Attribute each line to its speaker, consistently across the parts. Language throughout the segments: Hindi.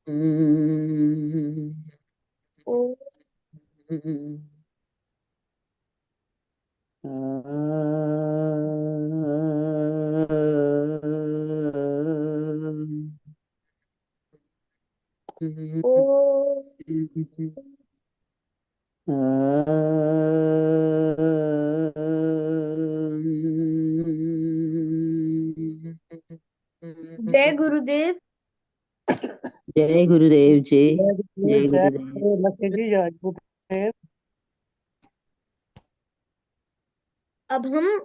Speaker 1: ओ ओ जय गुरुदेव।
Speaker 2: जय गुरुदेव जी।
Speaker 3: जय गुरुदेव,
Speaker 2: जय
Speaker 3: जय
Speaker 2: गुरुदेव।
Speaker 3: गुरुदेव, लक्ष्य जी, जय गुरुदेव।
Speaker 1: अब हम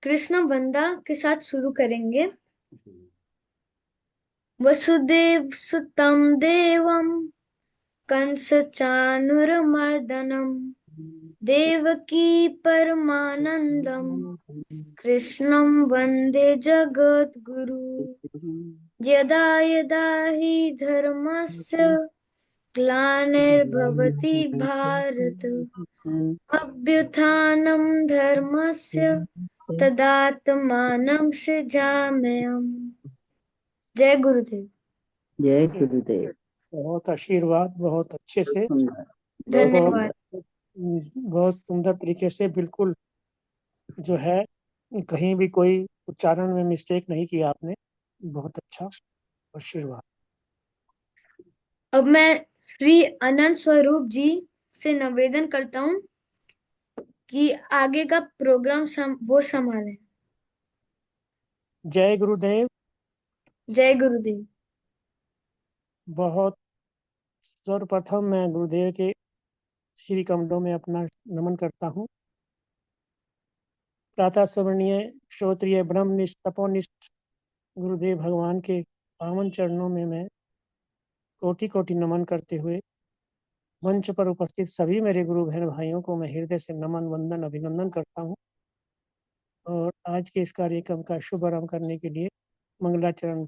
Speaker 1: कृष्ण वंदना के साथ शुरू करेंगे। वसुदेव सुतं देवम कंस चाणूरमर्दनम देवकी परमानंदम कृष्णं वंदे जगद्गुरु। यदा यदा हि धर्मस्य ग्लानिर्भवति भारत अभ्युत्थानं धर्मस्य तदात्मानं सृजाम्यहम्। जय गुरुदेव।
Speaker 2: जय गुरुदेव।
Speaker 3: बहुत आशीर्वाद, बहुत अच्छे से,
Speaker 2: सुंदर।
Speaker 1: धन्यवाद।
Speaker 3: बहुत सुंदर तरीके से, बिल्कुल जो है, कहीं भी कोई उच्चारण में मिस्टेक नहीं किया आपने। बहुत अच्छा आशीर्वाद।
Speaker 1: अब मैं श्री अनंत स्वरूप जी से निवेदन करता हूँ कि आगे का प्रोग्राम वो संभालें।
Speaker 3: जय गुरुदेव।
Speaker 1: जय गुरुदेव।
Speaker 3: बहुत सर्वप्रथम मैं गुरुदेव के श्री कमलों में अपना नमन करता हूँ। प्रातः स्मरणीय श्रोत्रिय ब्रह्मनिष्ठ तपोनिष्ठ गुरुदेव भगवान के पावन चरणों में मैं कोटि कोटि नमन करते हुए मंच पर उपस्थित सभी मेरे गुरु बहन भाइयों को मैं हृदय से नमन वंदन अभिनंदन करता हूँ। और आज के इस कार्यक्रम का शुभारंभ करने के लिए मंगलाचरण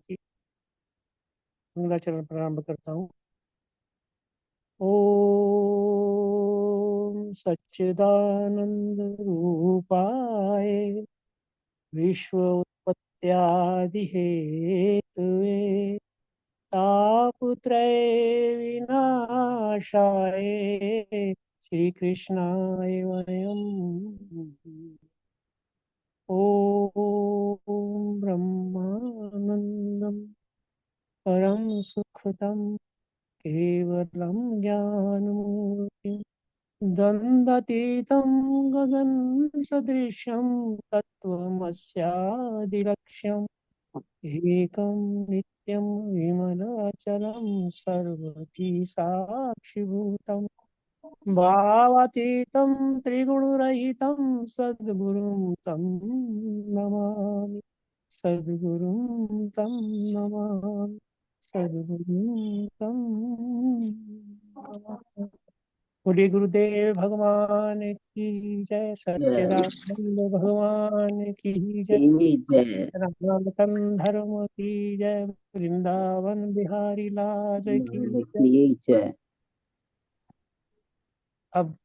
Speaker 3: प्रारंभ करता हूँ। ओम सच्चिदानंद रूपाय विश्व उत्पत्त्यादि हेतुवे तापत्रय विनाशाय श्री कृष्णाय वयम्। ओम ब्रह्मानंदम परम सुखदम केवलम ज्ञानमूर्तिम् द्वन्द्वातीतं गगनसदृशं तत्त्वमस्यादिलक्ष्यम् एकं नित्यं विमलाचलं सर्वधी साक्षिभूतं भावातीतं त्रिगुणरहितं सद्गुरुं तं नमामि। सद्गुरुं तं नमामि। सद्गुरुं तं नमामि। बोलिए गुरुदेव भगवान की जय,
Speaker 2: जय
Speaker 3: सच्चिदानंद भगवान की जय,
Speaker 2: जय।
Speaker 3: सनातन धर्म की जय, वृंदावन बिहारी लाल की जय।
Speaker 2: जय।
Speaker 3: अब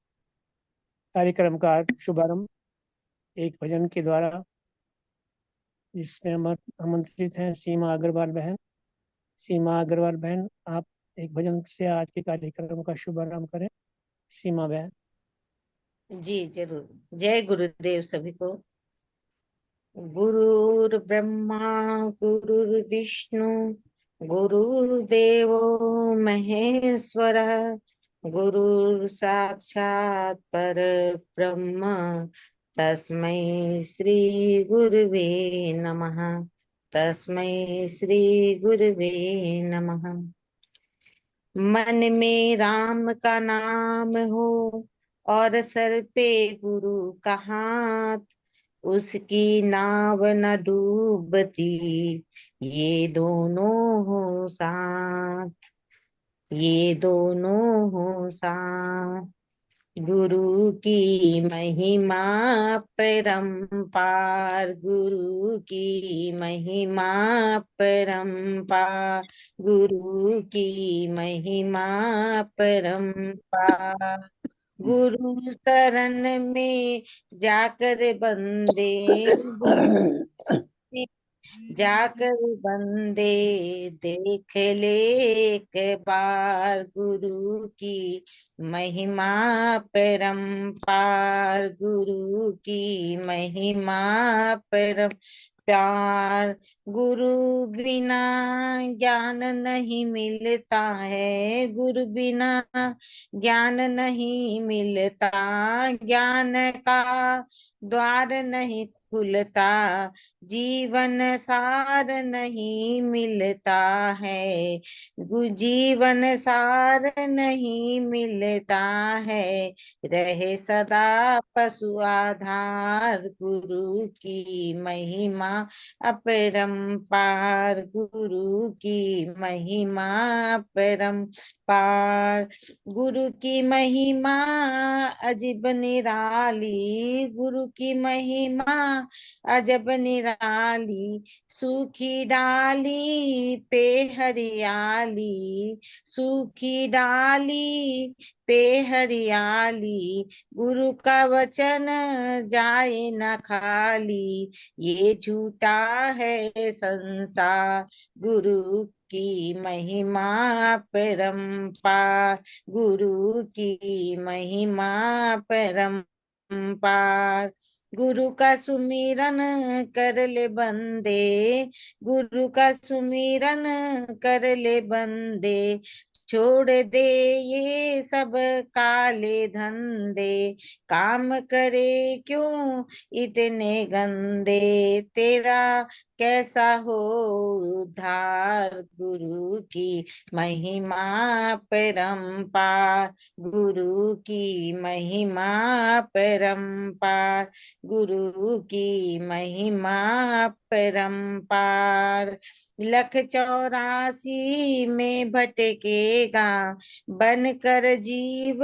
Speaker 3: कार्यक्रम का शुभारंभ एक भजन के द्वारा, जिसमें आमंत्रित हैं सीमा अग्रवाल बहन। सीमा अग्रवाल बहन, आप एक भजन से आज के कार्यक्रम का शुभारंभ करें। सीमा बहन।
Speaker 4: जी जरूर। जय गुरुदेव सभी को। गुरुर्ब्रह्मा गुरुर्विष्णु गुरुर्देवो महेश्वरः गुरुर् साक्षात् परब्रह्म तस्मै श्री गुरुवे नमः। तस्मै श्री गुरुवे नमः। मन में राम का नाम हो और सर पे गुरु का हाथ, उसकी नाव न डूबती, ये दोनों हो साथ, ये दोनों हो साथ। गुरु की महिमा परंपार, गुरु की महिमा परंपार, गुरु की महिमा परंपार। गुरु शरण में जाकर बंदे जाकर बंदे देख ले एक बार गुरु की महिमा परंपार, गुरु की महिमा परम प्यार। गुरु बिना ज्ञान नहीं मिलता है, गुरु बिना ज्ञान नहीं मिलता, ज्ञान का द्वार नहीं खुलता, जीवन सार नहीं मिलता है, जीवन सार नहीं मिलता है। रहे सदा पशु आधार, गुरु की महिमा अपरंपार, गुरु की महिमा परंपार। गुरु की महिमा अजब निराली, गुरु की महिमा अजब निराली, सूखी डाली पे हरियाली, सूखी डाली पे हरियाली, गुरु का वचन जाए न खाली, ये झूठा है संसार, गुरु की महिमा परंपार, गुरु की महिमा परंपार। गुरु का सुमिरन कर ले बंदे, गुरु का सुमिरन कर ले बंदे, छोड़ दे ये सब काले धंधे, काम करे क्यों इतने गंदे, तेरा कैसा हो उद्धार, गुरु की महिमा परंपार, गुरु की महिमा परंपार, गुरु की महिमा परंपार। लख 84 में भटकेगा, बनकर जीव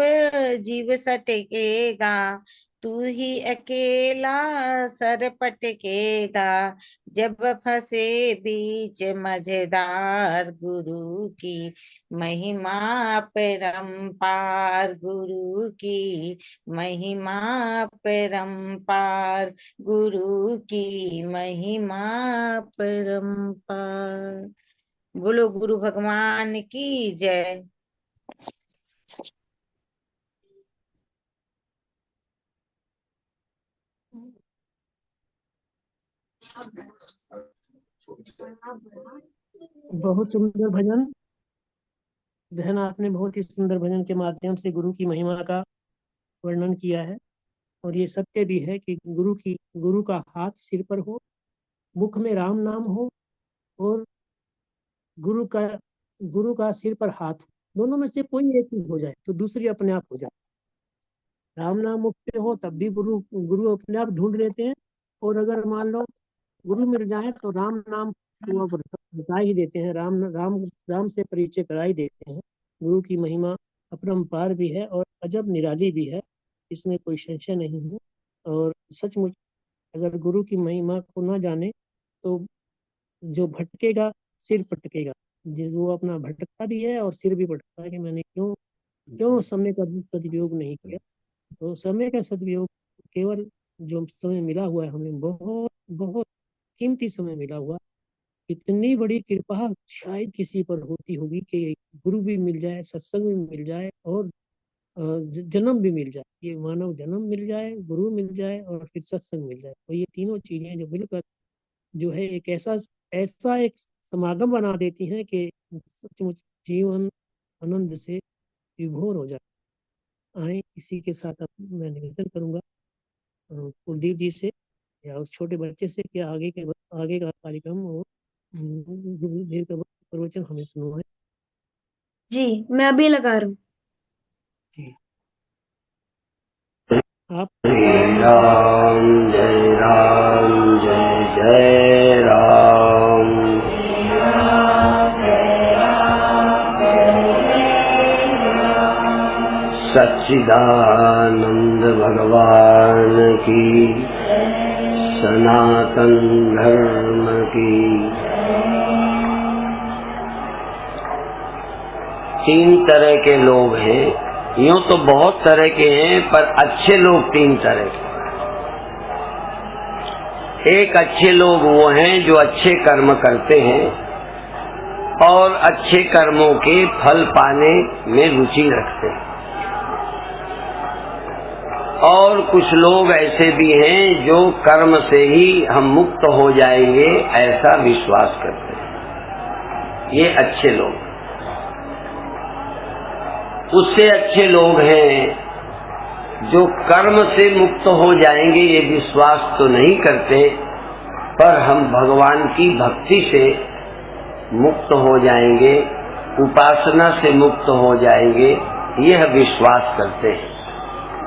Speaker 4: जीव सटकेगा, तू ही अकेला सर पटकेगा, जब फंसे बीच मझधार, गुरु की महिमा परंपार, गुरु की महिमा परंपार, गुरु की महिमा परंपार। बोलो गुरु भगवान की जय।
Speaker 3: बहुत सुंदर भजन बहन, आपने बहुत ही सुंदर भजन के माध्यम से गुरु की महिमा का वर्णन किया है। और ये सत्य भी है कि गुरु का हाथ सिर पर हो, मुख में राम नाम हो, और गुरु का सिर पर हाथ हो, दोनों में से कोई एक ही हो जाए तो दूसरी अपने आप हो जाए। राम नाम मुख पे हो तब भी गुरु अपने आप ढूंढ लेते हैं, और अगर मान लो गुरु मिल जाए तो राम नाम वो बता ही देते हैं, राम से परिचय करा ही देते हैं। गुरु की महिमा अपरंपार भी है और अजब निराली भी है, इसमें कोई संशय नहीं है। और सचमुच अगर गुरु की महिमा को ना जाने तो जो भटकेगा सिर पटकेगा, वो अपना भटकता भी है और सिर भी पटकता है कि मैंने क्यों समय का सदुपयोग नहीं किया। तो समय का सदुपयोग केवल जो समय मिला हुआ है हमें, बहुत बहुत कीमती समय मिला हुआ, इतनी बड़ी कृपा शायद किसी पर होती होगी कि गुरु भी मिल जाए, सत्संग भी मिल जाए और जन्म भी मिल जाए। ये मानव जन्म मिल जाए, गुरु मिल जाए और फिर सत्संग मिल जाए। तो ये तीनों चीजें जो मिलकर जो है एक ऐसा एक समागम बना देती हैं कि सचमुच जीवन आनंद से विभोर हो जाए। आए इसी के साथ अब मैं निवेदन करूंगा कुलदीप जी से या उस छोटे बच्चे से कि आगे का कार्यक्रम और गुरुदेव का प्रवचन हमें सुनो है।
Speaker 1: जी मैं अभी लगा रहा हूँ।
Speaker 3: जी आप
Speaker 5: जय राम जय राम जय जय राम। सच्चिदानंद भगवान की, सनातन धर्म की। 3 तरह के लोग हैं, यूं तो बहुत तरह के हैं पर अच्छे लोग 3 तरह के। एक अच्छे लोग वो हैं जो अच्छे कर्म करते हैं और अच्छे कर्मों के फल पाने में रुचि रखते हैं, और कुछ लोग ऐसे भी हैं जो कर्म से ही हम मुक्त हो जाएंगे ऐसा विश्वास करते हैं। ये अच्छे लोग। उससे अच्छे लोग हैं जो कर्म से मुक्त हो जाएंगे ये विश्वास तो नहीं करते, पर हम भगवान की भक्ति से मुक्त हो जाएंगे, उपासना से मुक्त हो जाएंगे, यह विश्वास करते हैं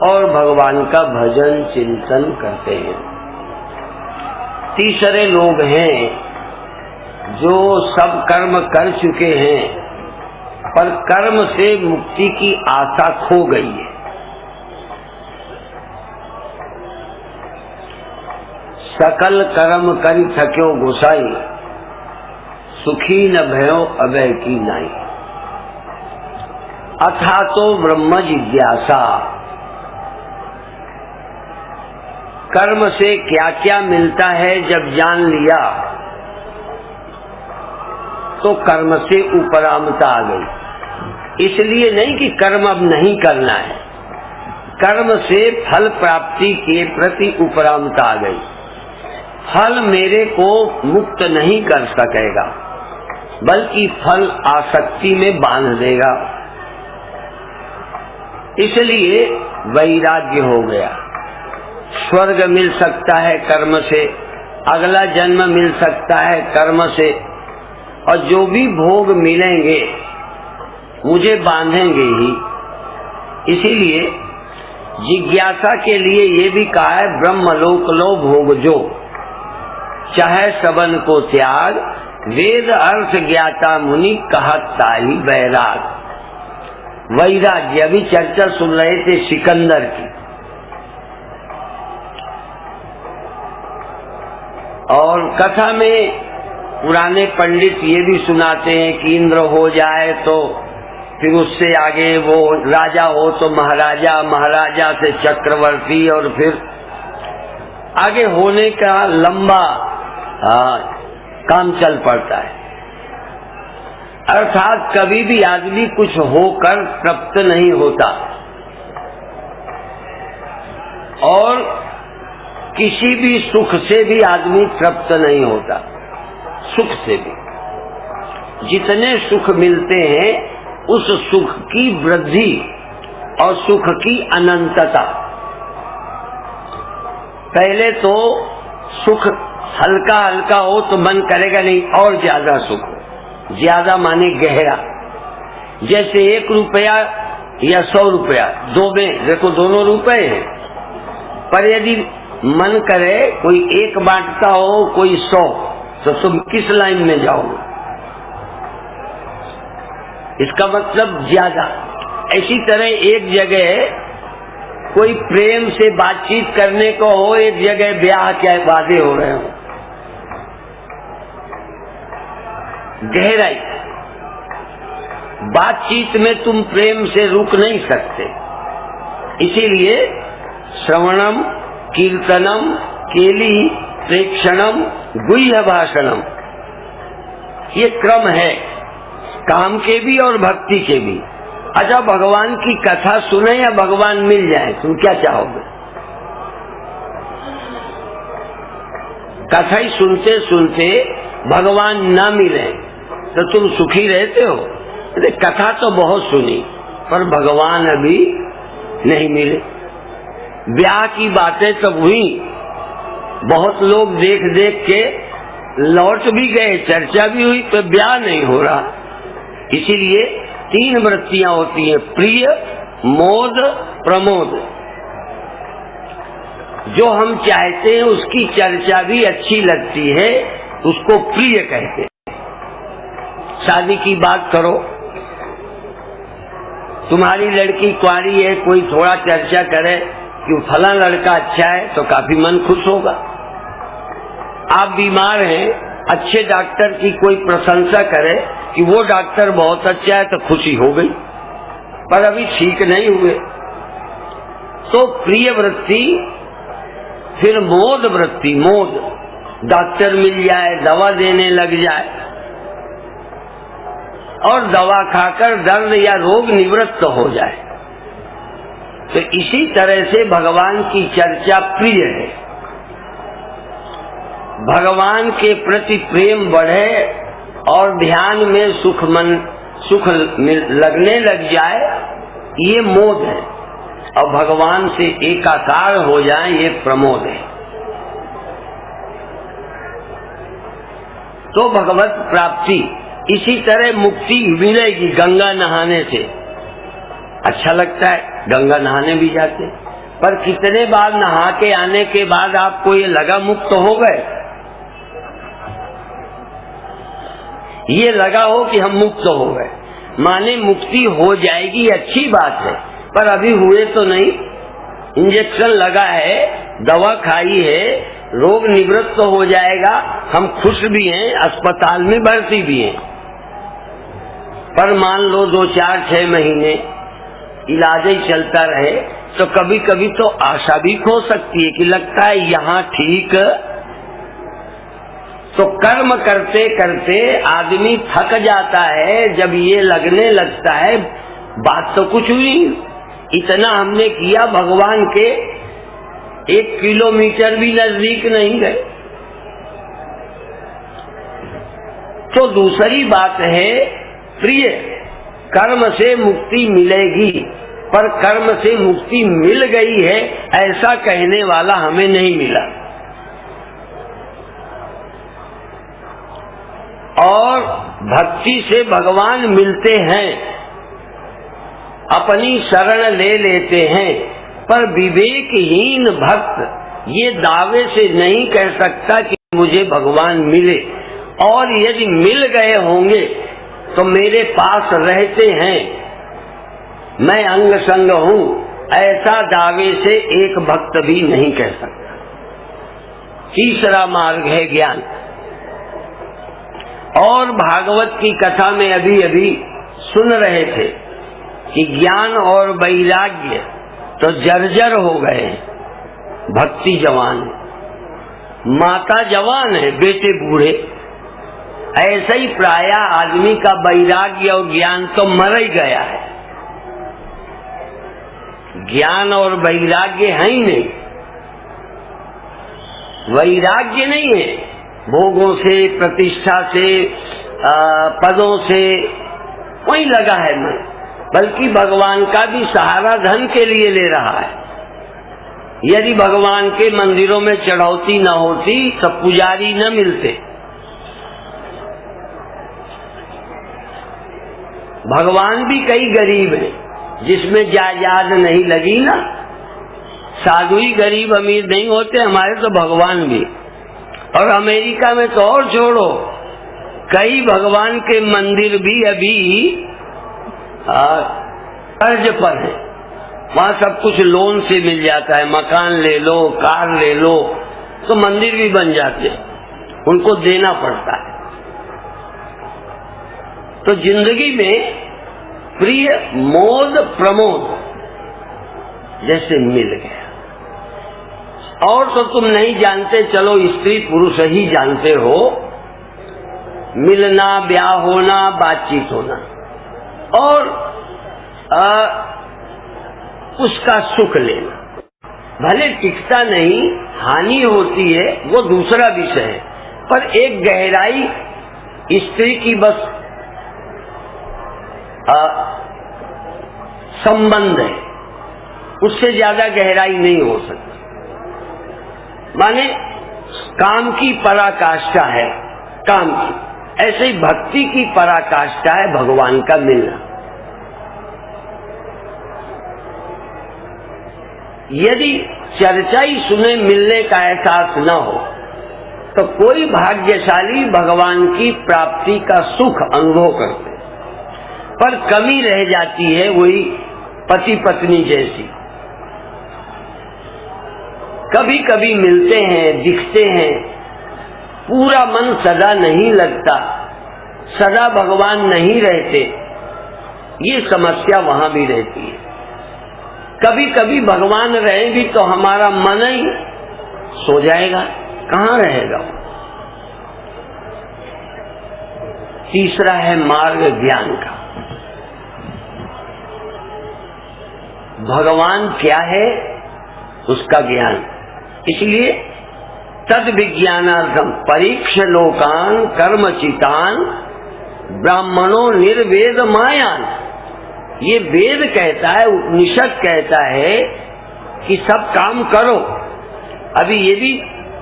Speaker 5: और भगवान का भजन चिंतन करते हैं। तीसरे लोग हैं जो सब कर्म कर चुके हैं पर कर्म से मुक्ति की आशा खो गई है। सकल कर्म करि थक्यो गोसाई, सुखी न भयो अभय की नाई। अथा तो ब्रह्म जिज्ञासा, कर्म से क्या क्या मिलता है जब जान लिया तो कर्म से उपरामता आ गई। इसलिए नहीं कि कर्म अब नहीं करना है, कर्म से फल प्राप्ति के प्रति उपरामता आ गई। फल मेरे को मुक्त नहीं कर सकेगा, बल्कि फल आसक्ति में बांध देगा। इसलिए वैराग्य हो गया। स्वर्ग मिल सकता है कर्म से, अगला जन्म मिल सकता है कर्म से, और जो भी भोग मिलेंगे मुझे बांधेंगे ही। इसीलिए जिज्ञासा के लिए ये भी कहा है, ब्रह्मलोक लो भोग जो, चाहे सबन को त्याग, वेद अर्थ ज्ञाता मुनि कहत ताहि बैराग। वैराग्य, अभी चर्चा सुन रहे थे सिकंदर की, और कथा में पुराने पंडित ये भी सुनाते हैं कि इंद्र हो जाए तो फिर उससे आगे वो राजा हो तो महाराजा, महाराजा से चक्रवर्ती, और फिर आगे होने का लंबा काम चल पड़ता है। अर्थात कभी भी आदमी कुछ होकर तृप्त नहीं होता और किसी भी सुख से भी आदमी तृप्त नहीं होता। सुख से भी जितने सुख मिलते हैं उस सुख की वृद्धि और सुख की अनंतता। पहले तो सुख हल्का हल्का हो तो मन करेगा नहीं और ज्यादा सुख हो, ज्यादा माने गहरा। जैसे 1 रुपया या 100 रुपया, दो में देखो दोनों रुपए हैं, पर यदि मन करे कोई एक बांटता हो कोई 100, तो तुम किस लाइन में जाओगे? इसका मतलब ज्यादा। ऐसी तरह एक जगह कोई प्रेम से बातचीत करने को हो, एक जगह ब्याह के वादे हो रहे हो, गहराई। बातचीत में तुम प्रेम से रुक नहीं सकते, इसीलिए श्रवणम कीर्तनम केली प्रेक्षणम गुह्य भाषणम, ये क्रम है काम के भी और भक्ति के भी। अच्छा, भगवान की कथा सुने या भगवान मिल जाए, तुम क्या चाहोगे? कथा ही सुनते सुनते भगवान ना मिले तो तुम सुखी रहते हो? अरे कथा तो बहुत सुनी पर भगवान अभी नहीं मिले। ब्याह की बातें तो हुई, बहुत लोग देख देख के लौट भी गए, चर्चा भी हुई, तो ब्याह नहीं हो रहा। इसीलिए 3 वृत्तियां होती हैं, प्रिय, मोद, प्रमोद। जो हम चाहते हैं उसकी चर्चा भी अच्छी लगती है, उसको प्रिय कहते हैं। शादी की बात करो, तुम्हारी लड़की कुंवारी है, कोई थोड़ा चर्चा करे कि फला लड़का अच्छा है तो काफी मन खुश होगा। आप बीमार हैं, अच्छे डॉक्टर की कोई प्रशंसा करे कि वो डॉक्टर बहुत अच्छा है तो खुशी हो गई, पर अभी ठीक नहीं हुए। तो प्रिय वृत्ति, फिर मोद वृत्ति, मोद डॉक्टर मिल जाए, दवा देने लग जाए और दवा खाकर दर्द या रोग निवृत्त हो जाए। तो इसी तरह से भगवान की चर्चा प्रिय है। भगवान के प्रति प्रेम बढ़े और ध्यान में सुख लगने लग जाए, ये मोद है। और भगवान से एकाकार हो जाए, ये प्रमोद है। तो भगवत प्राप्ति, इसी तरह मुक्ति मिलेगी गंगा नहाने से। अच्छा लगता है, गंगा नहाने भी जाते, पर कितने बार नहा के आने के बाद आपको ये लगा मुक्त हो गए? ये लगा हो कि हम मुक्त हो गए, माने मुक्ति हो जाएगी, अच्छी बात है, पर अभी हुए तो नहीं। इंजेक्शन लगा है, दवा खाई है, रोग निवृत्त हो जाएगा, हम खुश भी हैं, अस्पताल में भर्ती भी हैं। पर मान लो 2, 4, 6 महीने इलाज ही चलता रहे तो कभी कभी तो आशा भी खो सकती है कि लगता है यहाँ ठीक। तो कर्म करते करते आदमी थक जाता है, जब ये लगने लगता है बात तो कुछ हुई, इतना हमने किया, भगवान के 1 किलोमीटर भी नजदीक नहीं गए। तो दूसरी बात है, प्रिय, कर्म से मुक्ति मिलेगी, पर कर्म से मुक्ति मिल गई है ऐसा कहने वाला हमें नहीं मिला। और भक्ति से भगवान मिलते हैं, अपनी शरण ले लेते हैं, पर विवेकहीन भक्त ये दावे से नहीं कह सकता कि मुझे भगवान मिले, और यदि मिल गए होंगे तो मेरे पास रहते हैं, मैं अंग संग हूं, ऐसा दावे से एक भक्त भी नहीं कह सकता। तीसरा मार्ग है ज्ञान। और भागवत की कथा में अभी अभी सुन रहे थे कि ज्ञान और वैराग्य तो जर्जर हो गए, भक्ति जवान है, माता जवान है, बेटे बूढ़े। ऐसा ही प्राय आदमी का वैराग्य और ज्ञान तो मर ही गया है। ज्ञान और वैराग्य है ही नहीं, वैराग्य नहीं है, भोगों से, प्रतिष्ठा से, पदों से वही लगा है मन, बल्कि भगवान का भी सहारा धन के लिए ले रहा है। यदि भगवान के मंदिरों में चढ़ौती न होती तो पुजारी न मिलते। भगवान भी कई गरीब है, जिसमें जायदाद नहीं लगी ना, साधु ही गरीब अमीर नहीं होते, हमारे तो भगवान भी। और अमेरिका में तो और छोड़ो, कई भगवान के मंदिर भी अभी कर्ज पर है, वहाँ सब कुछ लोन से मिल जाता है, मकान ले लो, कार ले लो, तो मंदिर भी बन जाते हैं, उनको देना पड़ता है। तो जिंदगी में प्रिय मोद प्रमोद जैसे मिल गया। और तो तुम नहीं जानते, चलो स्त्री पुरुष ही जानते हो, मिलना, ब्याह होना, बातचीत होना और उसका सुख लेना, भले टिकता नहीं, हानि होती है, वो दूसरा विषय है, पर एक गहराई स्त्री की बस संबंध है, उससे ज्यादा गहराई नहीं हो सकती। माने काम की पराकाष्ठा है, काम की, ऐसे ही भक्ति की पराकाष्ठा है भगवान का मिलना। यदि चर्चा ही सुने, मिलने का एहसास न हो, तो कोई भाग्यशाली भगवान की प्राप्ति का सुख अनुभव करते, पर कमी रह जाती है वही पति पत्नी जैसी। कभी कभी मिलते हैं, दिखते हैं, पूरा मन सदा नहीं लगता, सदा भगवान नहीं रहते, ये समस्या वहां भी रहती है। कभी कभी भगवान रहे भी तो हमारा मन ही सो जाएगा, कहाँ रहेगा, तीसरा है मार्ग ज्ञान का। भगवान क्या है उसका ज्ञान। इसलिए तद विज्ञानार्थम परीक्ष लोकान कर्मचितान ब्राह्मणों निर्वेद मायान। ये वेद कहता है, उपनिषद कहता है कि सब काम करो। अभी ये भी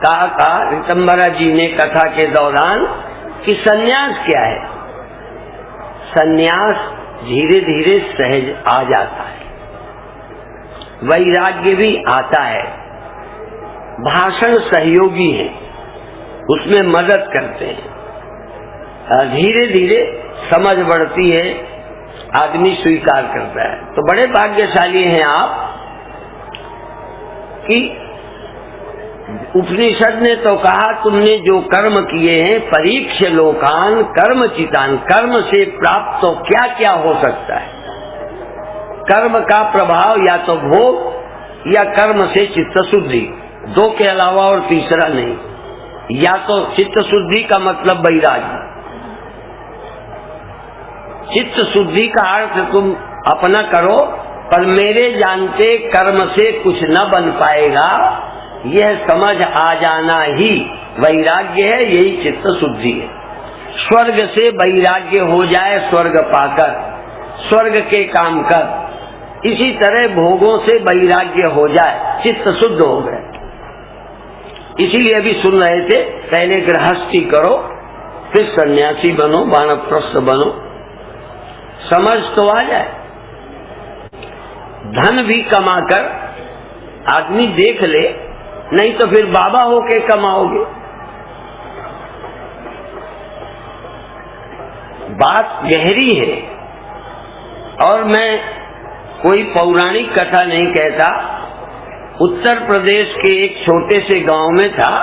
Speaker 5: कहा था ऋतंबरा जी ने कथा के दौरान कि सन्यास क्या है। सन्यास धीरे धीरे सहज आ जाता है, वैराग्य भी आता है। भाषण सहयोगी है, उसमें मदद करते हैं। धीरे धीरे समझ बढ़ती है, आदमी स्वीकार करता है। तो बड़े भाग्यशाली हैं आप कि उपनिषद ने तो कहा तुमने जो कर्म किए हैं परीक्ष लोकान कर्मचितान। कर्म से प्राप्त तो क्या क्या हो सकता है। कर्म का प्रभाव या तो भोग या कर्म से चित्त शुद्धि, दो के अलावा और तीसरा नहीं। या तो चित्त शुद्धि का मतलब वैराग्य। चित्त शुद्धि का अर्थ तुम अपना करो, पर मेरे जानते कर्म से कुछ न बन पाएगा, यह समझ आ जाना ही वैराग्य है। यही चित्त शुद्धि है। स्वर्ग से वैराग्य हो जाए, स्वर्ग पाकर स्वर्ग के काम कर। इसी तरह भोगों से वैराग्य हो जाए, चित्त शुद्ध हो गए। इसीलिए अभी सुन रहे थे, पहले गृहस्थी करो फिर सन्यासी बनो, वानप्रस्थ बनो, समझ तो आ जाए। धन भी कमाकर आदमी देख ले, नहीं तो फिर बाबा होके कमाओगे। बात गहरी है। और मैं कोई पौराणिक कथा नहीं कहता। उत्तर प्रदेश के एक छोटे से गांव में था,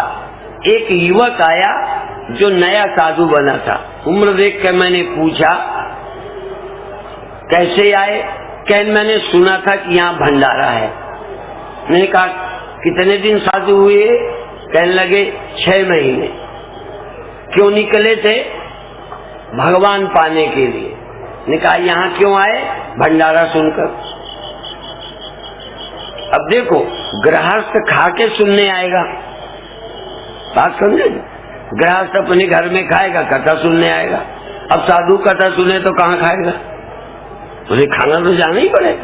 Speaker 5: एक युवक आया जो नया साधु बना था। उम्र देख कर मैंने पूछा कैसे आए। कहने मैंने सुना था कि यहाँ भंडारा है। मैंने कहा कितने दिन साधु हुए। कहने लगे 6 महीने। क्यों निकले थे? भगवान पाने के लिए। ने कहा यहाँ क्यों आए? भंडारा सुनकर। अब देखो, गृहस्थ खा के सुनने आएगा, बात समझे? गृहस्थ अपने घर में खाएगा, कथा सुनने आएगा। अब साधु कथा सुने तो कहाँ खाएगा? उसे खाना तो जाना ही पड़ेगा।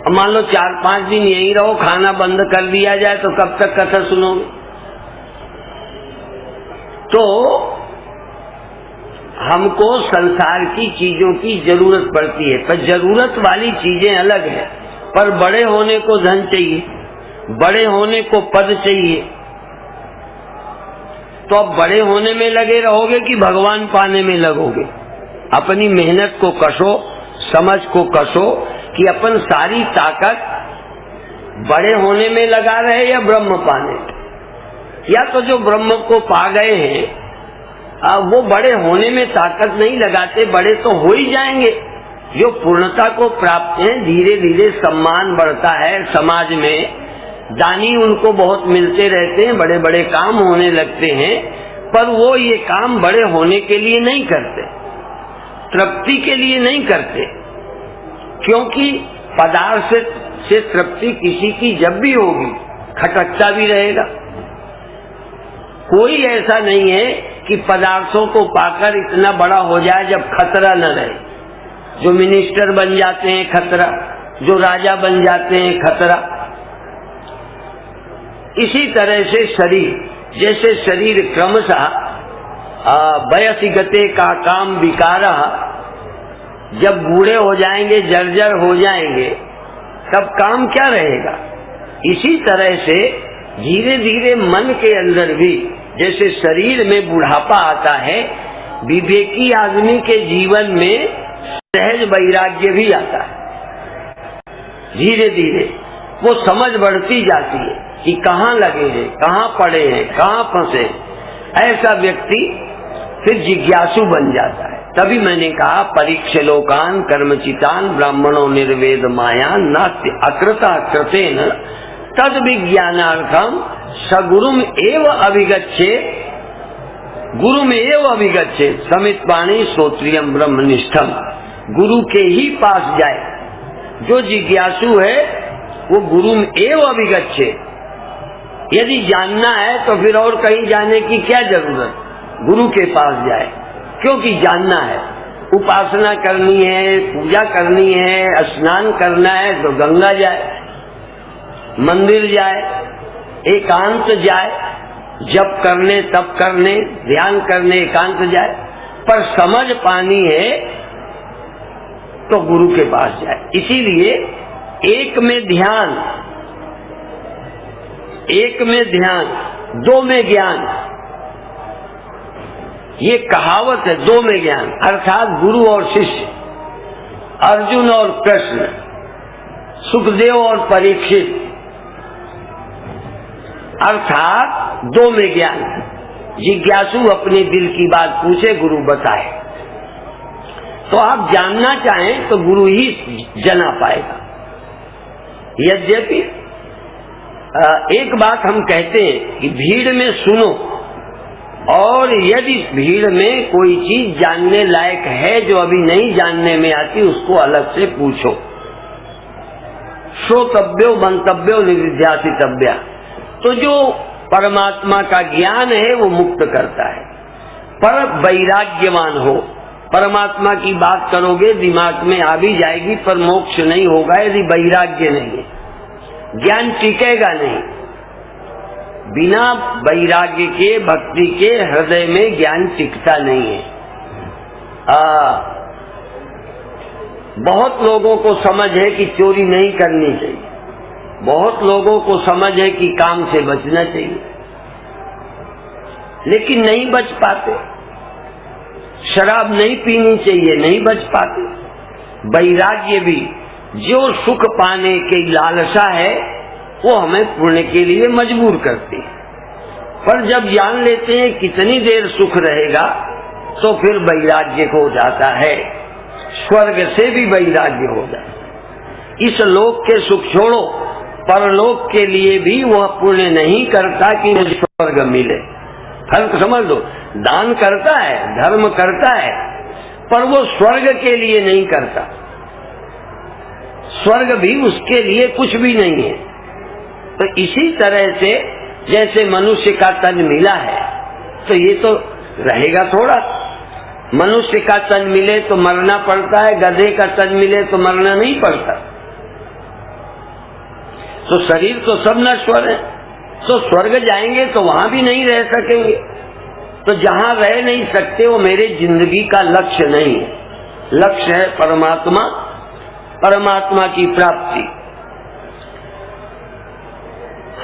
Speaker 5: अब मान लो 4-5 दिन यहीं रहो, खाना बंद कर दिया जाए तो कब तक कथा सुनोगे? तो हमको संसार की चीजों की जरूरत पड़ती है, पर जरूरत वाली चीजें अलग है। पर बड़े होने को धन चाहिए, बड़े होने को पद चाहिए। तो अब बड़े होने में लगे रहोगे कि भगवान पाने में लगोगे? अपनी मेहनत को कसो, समझ को कसो कि अपन सारी ताकत बड़े होने में लगा रहे या ब्रह्म पाने। या तो जो ब्रह्म को पा गए हैं वो बड़े होने में ताकत नहीं लगाते, बड़े तो हो ही जाएंगे। जो पूर्णता को प्राप्त हैं, धीरे धीरे सम्मान बढ़ता है समाज में, दानी उनको बहुत मिलते रहते हैं, बड़े बड़े काम होने लगते हैं। पर वो ये काम बड़े होने के लिए नहीं करते, तृप्ति के लिए नहीं करते। क्योंकि पदार्थ से तृप्ति किसी की जब भी होगी खटकता भी रहेगा। कोई ऐसा नहीं है कि पदार्थों को पाकर इतना बड़ा हो जाए जब खतरा न रहे। जो मिनिस्टर बन जाते हैं खतरा, जो राजा बन जाते हैं खतरा। इसी तरह से शरीर, जैसे शरीर क्रमशः वयसि गते का काम विकारा, जब बूढ़े हो जाएंगे, जर्जर हो जाएंगे, तब काम क्या रहेगा। इसी तरह से धीरे धीरे मन के अंदर भी जैसे शरीर में बुढ़ापा आता है, विवेकी आदमी के जीवन में सहज वैराग्य भी आता है। धीरे धीरे वो समझ बढ़ती जाती है कि कहाँ लगे हैं, कहाँ पड़े हैं, कहाँ फंसे। ऐसा व्यक्ति फिर जिज्ञासु बन जाता है। तभी मैंने कहा परीक्ष लोकान कर्मचितान ब्राह्मणों निर्वेद मायान नास्ति अकृता कृतेन तद विज्ञानार्थम सगुरुम एव अभिगच्छे। गुरु में एव अभिगच्छेत समित वाणी श्रोत्रियम ब्रह्मनिष्ठम। गुरु के ही पास जाए। जो जिज्ञासु है वो गुरु में एव अभिगच्छेत। यदि जानना है तो फिर और कहीं जाने की क्या जरूरत, गुरु के पास जाए, क्योंकि जानना है। उपासना करनी है, पूजा करनी है, स्नान करना है तो गंगा जाए, मंदिर जाए, एकांत जाए, जप करने तप करने ध्यान करने एकांत जाए। पर समझ पानी है तो गुरु के पास जाए। इसीलिए एक में ध्यान, एक में ध्यान, दो में ज्ञान, ये कहावत है। दो में ज्ञान अर्थात गुरु और शिष्य, अर्जुन और कृष्ण, सुखदेव और परीक्षित, अर्थात दो में ज्ञान। जिज्ञासु अपने दिल की बात पूछे, गुरु बताए। तो आप जानना चाहें तो गुरु ही जना पाएगा। यद्यपि एक बात हम कहते हैं कि भीड़ में सुनो, और यदि भीड़ में कोई चीज जानने लायक है जो अभी नहीं जानने में आती, उसको अलग से पूछो। श्रोतव्यो मंतव्यो निविध्यासितव्या। तो जो परमात्मा का ज्ञान है वो मुक्त करता है। पर वैराग्यवान हो, परमात्मा की बात करोगे दिमाग में आ भी जाएगी, पर मोक्ष नहीं होगा यदि वैराग्य नहीं है। ज्ञान टिकेगा नहीं। बिना वैराग्य के, भक्ति के हृदय में ज्ञान टिकता नहीं है। बहुत लोगों को समझ है कि चोरी नहीं करनी चाहिए, बहुत लोगों को समझ है कि काम से बचना चाहिए, लेकिन नहीं बच पाते। शराब नहीं पीनी चाहिए, नहीं बच पाते। वैराग्य भी, जो सुख पाने की लालसा है वो हमें पुण्य के लिए मजबूर करती है। पर जब जान लेते हैं कितनी देर सुख रहेगा तो फिर वैराग्य हो जाता है। स्वर्ग से भी वैराग्य हो जाता है। इस लोक के सुख छोड़ो, परलोक के लिए भी वह पुण्य नहीं करता कि मुझे स्वर्ग मिले। फर्क समझ लो। दान करता है, धर्म करता है, पर वो स्वर्ग के लिए नहीं करता। स्वर्ग भी उसके लिए कुछ भी नहीं है। तो इसी तरह से जैसे मनुष्य का तन मिला है तो ये तो रहेगा थोड़ा। मनुष्य का तन मिले तो मरना पड़ता है, गधे का तन मिले तो मरना नहीं पड़ता। तो शरीर तो सब नश्वर है। तो स्वर्ग जाएंगे तो वहां भी नहीं रह सकेंगे। तो जहां रह नहीं सकते वो मेरे जिंदगी का लक्ष्य नहीं है। लक्ष्य है परमात्मा, परमात्मा की प्राप्ति।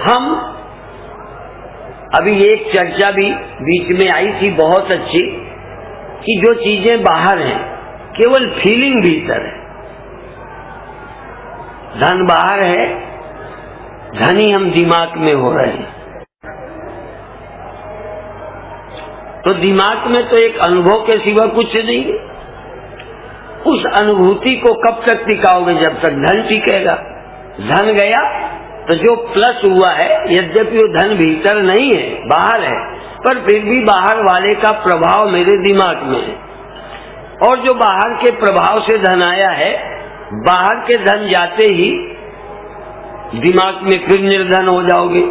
Speaker 5: हम अभी एक चर्चा भी बीच में आई थी बहुत अच्छी, कि जो चीजें बाहर हैं केवल फीलिंग भीतर है। धन बाहर है, धनी हम दिमाग में हो रहे हैं। तो दिमाग में तो एक अनुभव के सिवा कुछ नहीं है। उस अनुभूति को कब तक टिकाओगे? जब तक धन टिकेगा। धन गया तो जो प्लस हुआ है, यद्यपि वो धन भीतर नहीं है, बाहर है, पर फिर भी बाहर वाले का प्रभाव मेरे दिमाग में है। और जो बाहर के प्रभाव से धन आया है, बाहर के धन जाते ही दिमाग में फिर निर्धन हो जाओगे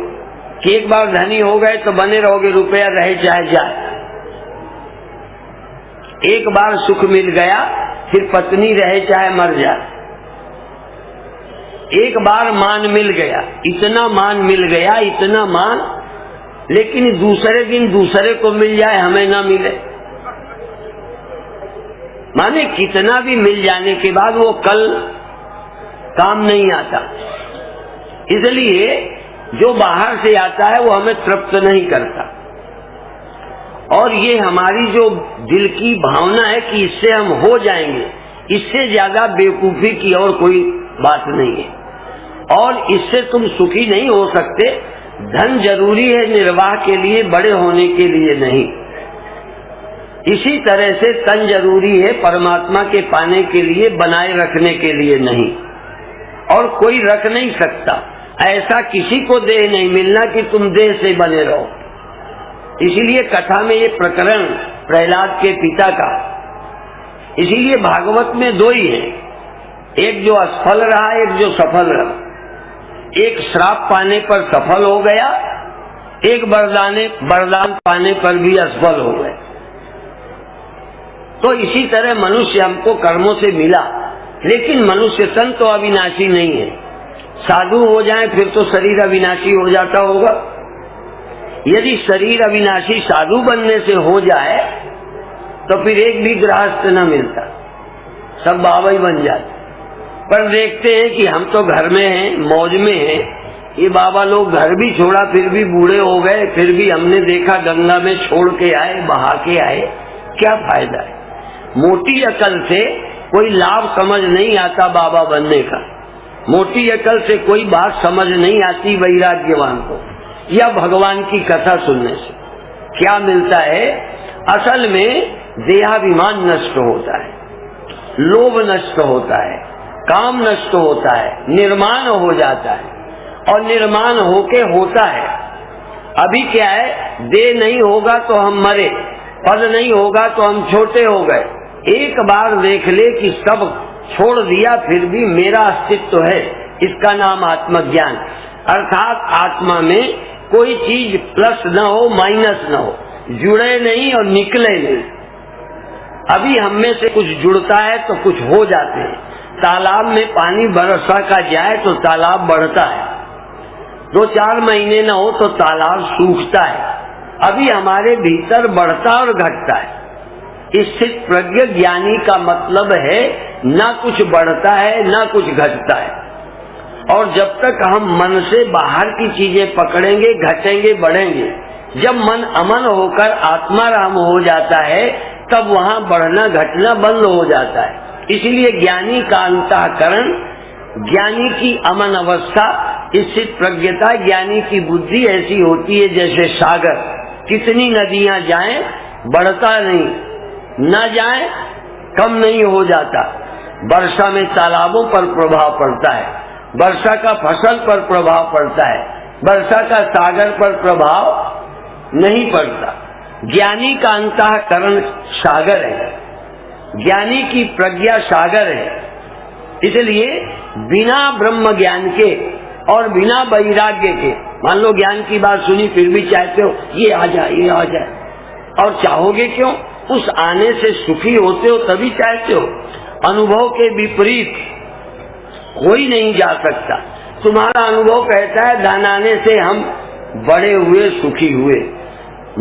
Speaker 5: कि एक बार धनी हो गए तो बने रहोगे, रुपया रहे चाहे जाए। एक बार सुख मिल गया फिर पत्नी रहे चाहे मर जाए। एक बार मान मिल गया, इतना मान मिल गया, इतना मान, लेकिन दूसरे दिन दूसरे को मिल जाए, हमें ना मिले। माने कितना भी मिल जाने के बाद वो कल काम नहीं आता। इसलिए जो बाहर से आता है वो हमें तृप्त नहीं करता। और ये हमारी जो दिल की भावना है कि इससे हम हो जाएंगे, इससे ज्यादा बेवकूफी की और कोई बात नहीं है। और इससे तुम सुखी नहीं हो सकते। धन जरूरी है निर्वाह के लिए, बड़े होने के लिए नहीं। इसी तरह से तन जरूरी है परमात्मा के पाने के लिए, बनाए रखने के लिए नहीं। और कोई रख नहीं सकता। ऐसा किसी को देह नहीं मिलना कि तुम देह से बने रहो। इसीलिए कथा में ये प्रकरण प्रहलाद के पिता का, इसीलिए भागवत में दो ही है, एक जो असफल रहा, एक जो सफल रहा। एक श्राप पाने पर सफल हो गया, एक वरदान पाने पर भी असफल हो गए। तो इसी तरह मनुष्य हमको कर्मों से मिला, लेकिन मनुष्य तन तो अविनाशी नहीं है। साधु हो जाए फिर तो शरीर अविनाशी हो जाता होगा। यदि शरीर अविनाशी साधु बनने से हो जाए तो फिर एक भी गृहस्थ न मिलता, सब बाबा ही बन जाते। पर देखते हैं कि हम तो घर में हैं, मौज में हैं, ये बाबा लोग घर भी छोड़ा फिर भी बूढ़े हो गए, फिर भी हमने देखा गंगा में छोड़ के आए, बहा के आए, क्या फायदा है। मोटी अकल से कोई लाभ समझ नहीं आता बाबा बनने का, मोटी अकल से कोई बात समझ नहीं आती वैराग्यवान को या भगवान की कथा सुनने से। क्या मिलता है? असल में देहाभिमान नष्ट होता है, लोभ नष्ट होता है, काम नष्ट होता है, निर्माण हो जाता है, और निर्माण होके होता है। अभी क्या है, देह नहीं होगा तो हम मरे, पद नहीं होगा तो हम छोटे हो गए। एक बार देख ले कि सब छोड़ दिया फिर भी मेरा अस्तित्व है, इसका नाम आत्मज्ञान। अर्थात आत्मा में कोई चीज प्लस न हो माइनस न हो, जुड़े नहीं और निकले नहीं। अभी हम में से कुछ जुड़ता है तो कुछ हो जाते हैं। तालाब में पानी बरसा का जाए तो तालाब बढ़ता है, 2-4 महीने न हो तो तालाब सूखता है। अभी हमारे भीतर बढ़ता और घटता है। स्थित प्रज्ञ ज्ञानी का मतलब है ना कुछ बढ़ता है ना कुछ घटता है। और जब तक हम मन से बाहर की चीजें पकड़ेंगे, घटेंगे, बढ़ेंगे, जब मन अमन होकर आत्माराम हो जाता है तब वहां बढ़ना घटना बंद हो जाता है। इसलिए ज्ञानी का अंतःकरण, ज्ञानी की अमन अवस्था, स्थित प्रज्ञता, ज्ञानी की बुद्धि ऐसी होती है जैसे सागर। कितनी नदियां जाएं बढ़ता नहीं, न जाएं कम नहीं हो जाता। वर्षा में तालाबों पर प्रभाव पड़ता है, वर्षा का फसल पर प्रभाव पड़ता है, वर्षा का सागर पर प्रभाव नहीं पड़ता। ज्ञानी का अंतःकरण सागर है, ज्ञानी की प्रज्ञा सागर है। इसलिए बिना ब्रह्म ज्ञान के और बिना वैराग्य के, मान लो ज्ञान की बात सुनी फिर भी चाहते हो ये आ जाए, ये आ जाए, और चाहोगे क्यों? उस आने से सुखी होते हो तभी चाहते हो। अनुभव के विपरीत कोई नहीं जा सकता। तुम्हारा अनुभव कहता है धन आने से हम बड़े हुए, सुखी हुए,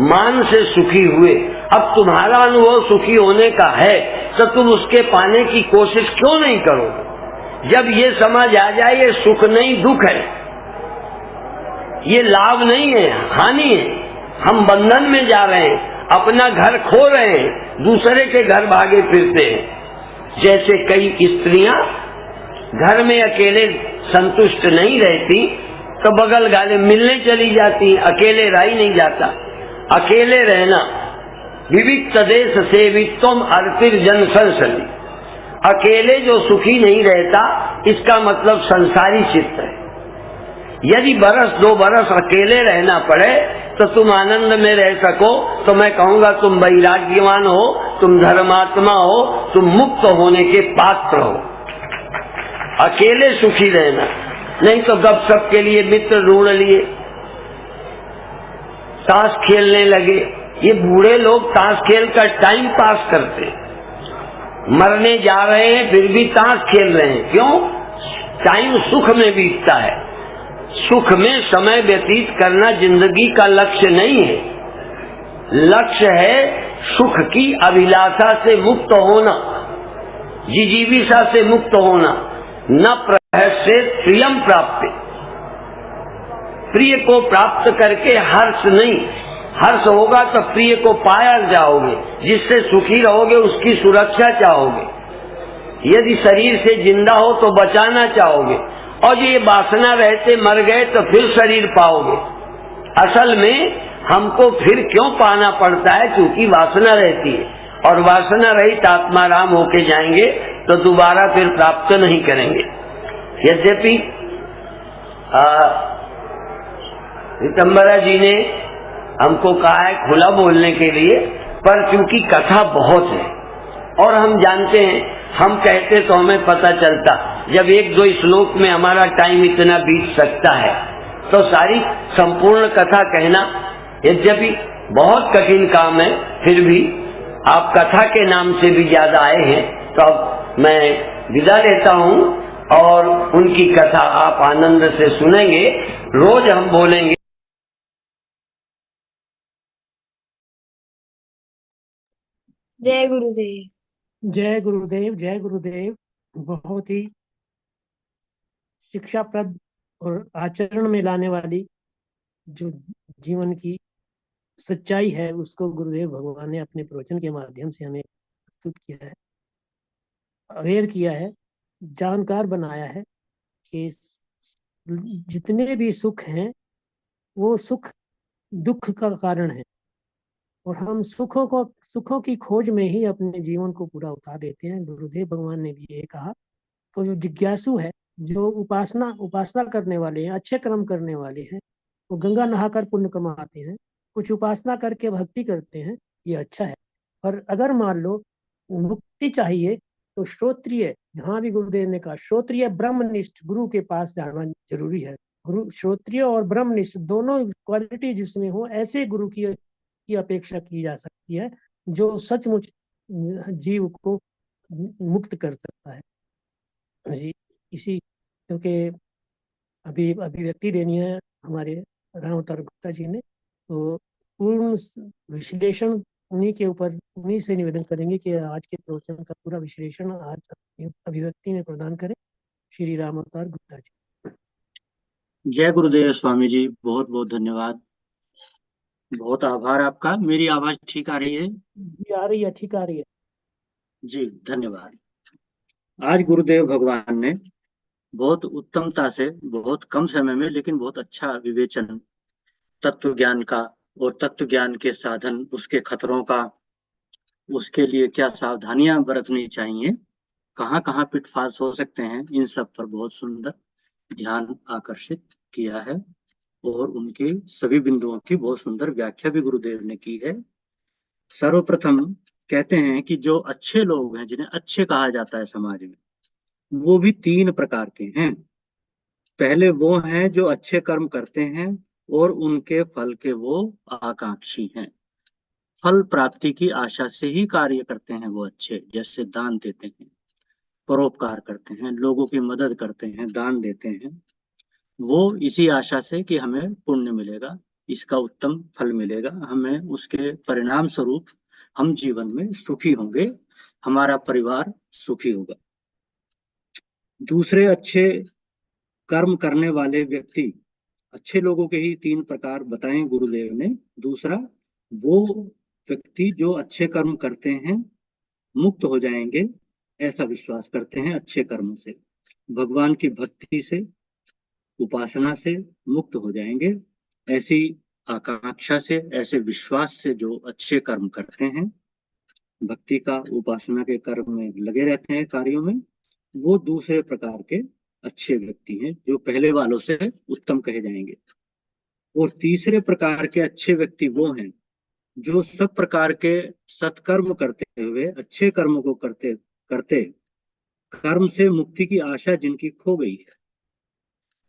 Speaker 5: मान से सुखी हुए। अब तुम्हारा अनुभव सुखी होने का है तो तुम उसके पाने की कोशिश क्यों नहीं करोगे? जब ये समझ आ जाए ये सुख नहीं दुख है, ये लाभ नहीं है हानि है, हम बंधन में जा रहे हैं, अपना घर खो रहे हैं, दूसरे के घर भागे फिरते हैं। जैसे कई स्त्रियां घर में अकेले संतुष्ट नहीं रहती तो बगल गाले मिलने चली जाती, अकेले रह ही नहीं जाता। अकेले रहना विविक्त देश सेवित्वम अर्पिर जन संसदी। अकेले जो सुखी नहीं रहता इसका मतलब संसारी चित्त है। यदि 1-2 बरस अकेले रहना पड़े तो तुम आनंद में रह सको तो मैं कहूंगा तुम वैराग्यवान हो, तुम धर्मात्मा हो, तुम मुक्त होने के पात्र हो। अकेले सुखी रहना, नहीं तो गपशप के लिए मित्र ढूंढ लिए, ताश खेलने लगे। ये बूढ़े लोग ताश खेल कर टाइम पास करते हैं, मरने जा रहे हैं फिर भी ताश खेल रहे हैं। क्यों? टाइम सुख में बीतता है। सुख में समय व्यतीत करना जिंदगी का लक्ष्य नहीं है। लक्ष्य है सुख की अभिलाषा से मुक्त होना, जिजीविषा से मुक्त होना। न प्रहस्य प्रियम प्राप्त, प्रिय को प्राप्त करके हर्ष नहीं, हर्ष होगा तो प्रिय को पाया जाओगे, जिससे सुखी रहोगे उसकी सुरक्षा चाहोगे। यदि शरीर से जिंदा हो तो बचाना चाहोगे, और ये वासना रहते मर गए तो फिर शरीर पाओगे। असल में हमको फिर क्यों पाना पड़ता है? क्योंकि वासना रहती है, और वासना रहित आत्माराम होके जाएंगे तो दोबारा फिर प्राप्त नहीं करेंगे। यद्यपि ऋतंबरा जी ने हमको कहा है खुला बोलने के लिए, पर चूंकि कथा बहुत है और हम जानते हैं, हम कहते तो हमें पता चलता, जब एक दो श्लोक में हमारा टाइम इतना बीत सकता है तो सारी संपूर्ण कथा कहना यद्यपि बहुत कठिन काम है, फिर भी आप कथा के नाम से भी ज्यादा आए हैं, तो अब मैं विदा लेता हूं और उनकी कथा आप आनंद से सुनेंगे। रोज हम बोलेंगे।
Speaker 1: जय गुरुदेव।
Speaker 3: जय गुरुदेव, जय गुरुदेव। बहुत ही शिक्षाप्रद और आचरण में लाने वाली जो जीवन की सच्चाई है, उसको गुरुदेव भगवान ने अपने प्रवचन के माध्यम से हमें प्रस्तुत किया है, अवेयर किया है, जानकार बनाया है कि जितने भी सुख हैं वो सुख दुख का कारण है, और हम सुखों की खोज में ही अपने जीवन को पूरा उतार देते हैं। गुरुदेव भगवान ने भी ये कहा, तो जो जिज्ञासु है, जो उपासना करने वाले हैं, अच्छे कर्म करने वाले हैं, वो गंगा नहाकर पुण्य कमाते हैं, कुछ उपासना करके भक्ति करते हैं, ये अच्छा है। पर अगर मान लो मुक्ति चाहिए तो श्रोत्रिय, यहाँ भी गुरुदेव ने कहा श्रोत्रिय ब्रह्मनिष्ठ गुरु के पास जाना जरूरी है। गुरु श्रोत्रिय और ब्रह्मनिष्ठ दोनों क्वालिटी जिसमें हो, ऐसे गुरु की अपेक्षा की जा सकती है जो सचमुच जीव को मुक्त कर सकता है जी। इसी क्योंकि अभी अभिव्यक्ति देनी है हमारे राम अवतार गुप्ता जी ने, तो पूर्ण विश्लेषण उन्हीं से निवेदन करेंगे कि आज के प्रवचन का पूरा विश्लेषण आज अभिव्यक्ति में प्रदान करें। श्री राम अवतार गुप्ता जी।
Speaker 6: जय गुरुदेव स्वामी जी, बहुत बहुत धन्यवाद, बहुत आभार आपका। मेरी आवाज ठीक आ रही है?
Speaker 3: जी आ रही है, ठीक आ रही है
Speaker 6: जी, धन्यवाद। आज गुरुदेव भगवान ने बहुत उत्तमता से, बहुत कम समय में, लेकिन बहुत अच्छा विवेचन तत्व ज्ञान का और तत्व ज्ञान के साधन, उसके खतरों का, उसके लिए क्या सावधानियां बरतनी चाहिए, कहाँ कहाँ पिटफॉल्स हो सकते हैं, इन सब पर बहुत सुंदर ध्यान आकर्षित किया है और उनके सभी बिंदुओं की बहुत सुंदर व्याख्या भी गुरुदेव ने की है। सर्वप्रथम कहते हैं कि जो अच्छे लोग हैं, जिन्हें अच्छे कहा जाता है समाज में, वो भी 3 प्रकार के हैं। पहले वो हैं जो अच्छे कर्म करते हैं और उनके फल के वो आकांक्षी हैं, फल प्राप्ति की आशा से ही कार्य करते हैं वो अच्छे, जैसे दान देते हैं, परोपकार करते हैं, लोगों की मदद करते हैं, दान देते हैं, वो इसी आशा से कि हमें पुण्य मिलेगा, इसका उत्तम फल मिलेगा, हमें उसके परिणाम स्वरूप हम जीवन में सुखी होंगे, हमारा परिवार सुखी होगा। दूसरे अच्छे कर्म करने वाले व्यक्ति, अच्छे लोगों के ही 3 प्रकार बताएं गुरुदेव ने। दूसरा, वो व्यक्ति जो अच्छे कर्म करते हैं मुक्त हो जाएंगे, ऐसा विश्वास करते हैं अच्छे कर्म से, भगवान की भक्ति से, उपासना से मुक्त हो जाएंगे, ऐसी आकांक्षा से, ऐसे विश्वास से जो अच्छे कर्म करते हैं, भक्ति का, उपासना के कर्म में लगे रहते हैं, कार्यों में, वो दूसरे प्रकार के अच्छे व्यक्ति हैं, जो पहले वालों से उत्तम कहे जाएंगे। और तीसरे प्रकार के अच्छे व्यक्ति वो हैं जो सब प्रकार के सत्कर्म करते हुए, अच्छे कर्मों को करते करते कर्म से मुक्ति की आशा जिनकी खो गई है,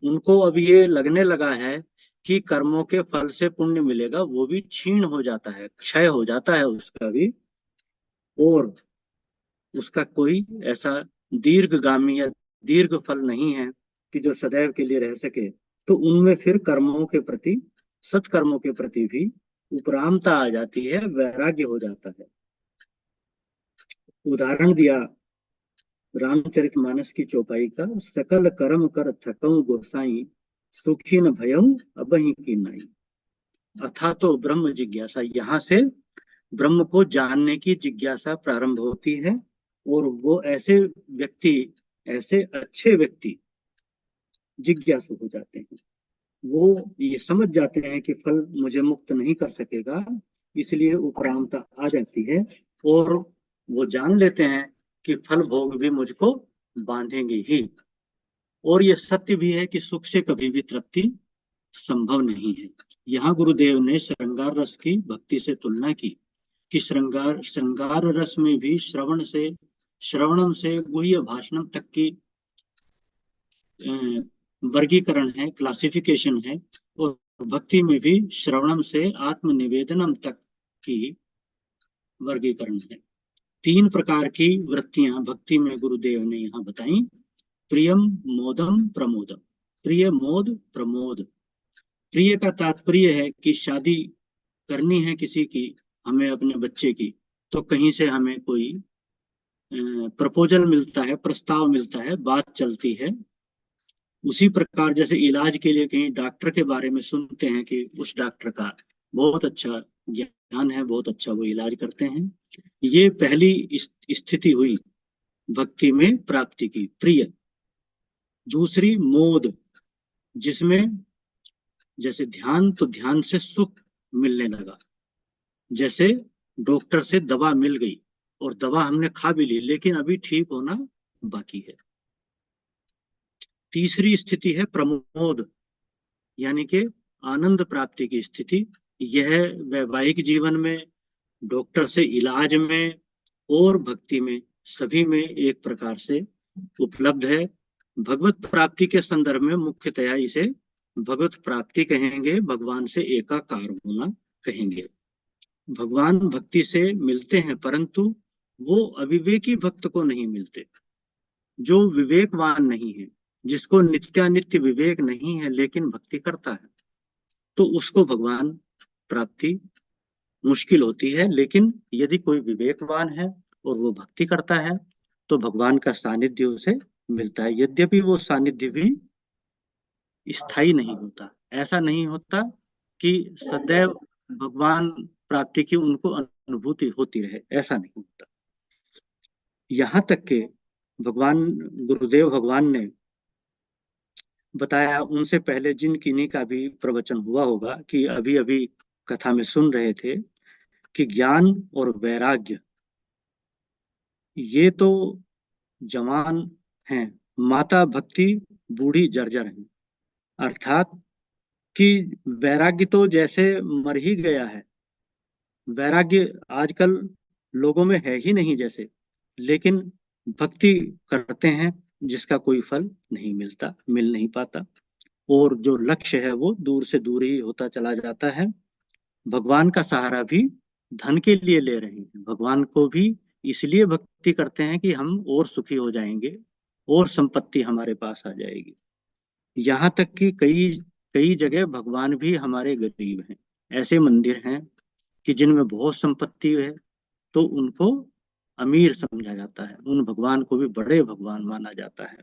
Speaker 6: उनको अब ये लगने लगा है कि कर्मों के फल से पुण्य मिलेगा, वो भी क्षीण हो जाता है, क्षय हो जाता है उसका भी, और उसका कोई ऐसा दीर्घगामी या दीर्घ फल नहीं है कि जो सदैव के लिए रह सके। तो उनमें फिर कर्मों के प्रति, सत्कर्मों के प्रति भी उपरामता आ जाती है, वैराग्य हो जाता है। उदाहरण दिया रामचरितमानस की चौपाई का, सकल कर्म कर थकऊं गोसाई, सुखी न भयऊं अबहि की नाई। अथा तो ब्रह्म जिज्ञासा, यहाँ से ब्रह्म को जानने की जिज्ञासा प्रारंभ होती है, और वो ऐसे व्यक्ति, ऐसे अच्छे व्यक्ति जिज्ञासु हो जाते हैं। वो ये समझ जाते हैं कि फल मुझे मुक्त नहीं कर सकेगा, इसलिए उपरामता आ जाती है, और वो जान लेते हैं कि फल भोग भी मुझको बांधेंगे ही। और ये सत्य भी है कि सुख से कभी भी तृप्ति संभव नहीं है। यहाँ गुरुदेव ने श्रृंगार रस की भक्ति से तुलना की कि श्रृंगार रस में भी श्रवणम से गुह्य भाषणम तक की वर्गीकरण है, क्लासिफिकेशन है, और भक्ति में भी श्रवणम से आत्मनिवेदनम तक की वर्गीकरण है। 3 प्रकार की वृत्तियां भक्ति में गुरुदेव ने यहाँ बताई। प्रियम, मोदम, प्रमोदम। प्रिय, मोद, प्रमोद। प्रिय का तात्पर्य है कि शादी करनी है किसी की, हमें अपने बच्चे की, तो कहीं से हमें कोई प्रपोजल मिलता है, प्रस्ताव मिलता है, बात चलती है। उसी प्रकार जैसे इलाज के लिए कहीं डॉक्टर के बारे में सुनते हैं कि उस डॉक्टर का बहुत अच्छा ज्ञान है, बहुत अच्छा वो इलाज करते हैं। ये पहली स्थिति हुई भक्ति में प्राप्ति की, प्रिय। दूसरी मोद, जिसमें जैसे ध्यान, तो ध्यान से सुख मिलने लगा। जैसे डॉक्टर से दवा मिल गई और दवा हमने खा भी ली, लेकिन अभी ठीक होना बाकी है। तीसरी स्थिति है प्रमोद, यानी कि आनंद प्राप्ति की स्थिति। यह वैवाहिक जीवन में, डॉक्टर से इलाज में और भक्ति में, सभी में एक प्रकार से उपलब्ध है। भगवत प्राप्ति के संदर्भ में मुख्यतया इसे भगवत प्राप्ति कहेंगे, भगवान से एकाकार होना कहेंगे। भगवान भक्ति से मिलते हैं, परंतु वो अविवेकी भक्त को नहीं मिलते। जो विवेकवान नहीं है, जिसको नित्यानित्य विवेक नहीं है लेकिन भक्ति करता है, तो उसको भगवान प्राप्ति मुश्किल होती है। लेकिन यदि कोई विवेकवान है और वो भक्ति करता है तो भगवान का सानिध्य उसे मिलता है। यद्यपि वो सानिध्य भी स्थायी नहीं होता, ऐसा नहीं होता कि सदैव भगवान प्राप्ति की उनको अनुभूति होती रहे, ऐसा नहीं होता। यहाँ तक के गुरुदेव भगवान ने बताया, उनसे पहले जिन किन्हीं का भी प्रवचन हुआ होगा कि अभी अभी कथा में सुन रहे थे कि ज्ञान और वैराग्य ये तो जवान हैं, माता भक्ति बूढ़ी जर्जर है। अर्थात कि वैराग्य तो जैसे मर ही गया है, वैराग्य आजकल लोगों में है ही नहीं जैसे, लेकिन भक्ति करते हैं जिसका कोई फल नहीं मिल नहीं पाता, और जो लक्ष्य है वो दूर से दूर ही होता चला जाता है। भगवान का सहारा भी धन के लिए ले रहे हैं, भगवान को भी इसलिए भक्ति करते हैं कि हम और सुखी हो जाएंगे और संपत्ति हमारे पास आ जाएगी। यहाँ तक कि कई जगह भगवान भी हमारे गरीब हैं। ऐसे मंदिर हैं कि जिनमें बहुत संपत्ति है तो उनको अमीर समझा जाता है, उन भगवान को भी बड़े भगवान माना जाता है।